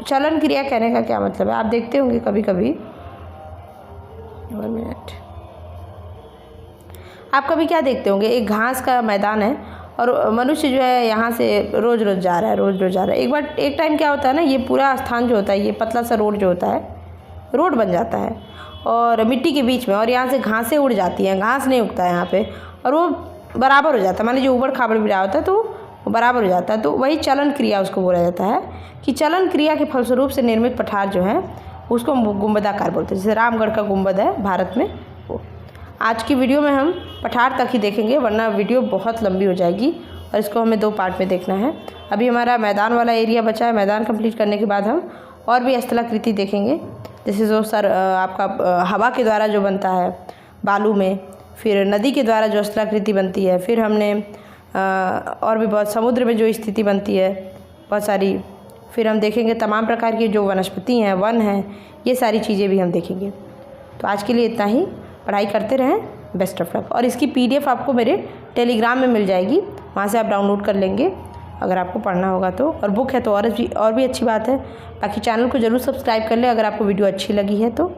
चलन क्रिया कहने का क्या मतलब है, आप देखते होंगे कभी कभी, 1 मिनट, आप कभी क्या देखते होंगे, एक घास का मैदान है और मनुष्य जो है यहाँ से रोज़ रोज़ जा रहा है, रोज़ रोज़ जा रहा है। एक टाइम क्या होता है ना, ये पूरा स्थान जो होता है, ये पतला सा रोड जो होता है, रोड बन जाता है और मिट्टी के बीच में, और यहाँ से घासें उड़ जाती हैं, घास नहीं उगता है यहाँ पे, और वो बराबर हो जाता है। मान लीजिए ऊबड़ खाबड़ भी रहा होता है तो वो बराबर हो जाता है। तो वही चलन क्रिया उसको बोला जाता है कि चलन क्रिया के फलस्वरूप से निर्मित पठार जो है उसको गुंबदाकार बोलते हैं। जैसे रामगढ़ का गुंबद है भारत में वो। आज की वीडियो में हम पठार तक ही देखेंगे, वरना वीडियो बहुत लंबी हो जाएगी और इसको हमें 2 पार्ट में देखना है। अभी हमारा मैदान वाला एरिया बचा है। मैदान कंप्लीट करने के बाद हम और भी स्थलाकृति देखेंगे, जैसे जो आपका हवा के द्वारा जो बनता है बालू में, फिर नदी के द्वारा जो स्थलाकृति बनती है, फिर हमने और भी बहुत समुद्र में जो स्थिति बनती है बहुत सारी, फिर हम देखेंगे तमाम प्रकार की जो वनस्पति हैं, वन हैं, ये सारी चीज़ें भी हम देखेंगे। तो आज के लिए इतना ही। पढ़ाई करते रहें। Best of luck. और इसकी PDF आपको मेरे टेलीग्राम में मिल जाएगी, वहाँ से आप डाउनलोड कर लेंगे अगर आपको पढ़ना होगा तो। और बुक है तो और भी अच्छी बात है। बाकी चैनल को ज़रूर सब्सक्राइब कर लें अगर आपको वीडियो अच्छी लगी है तो।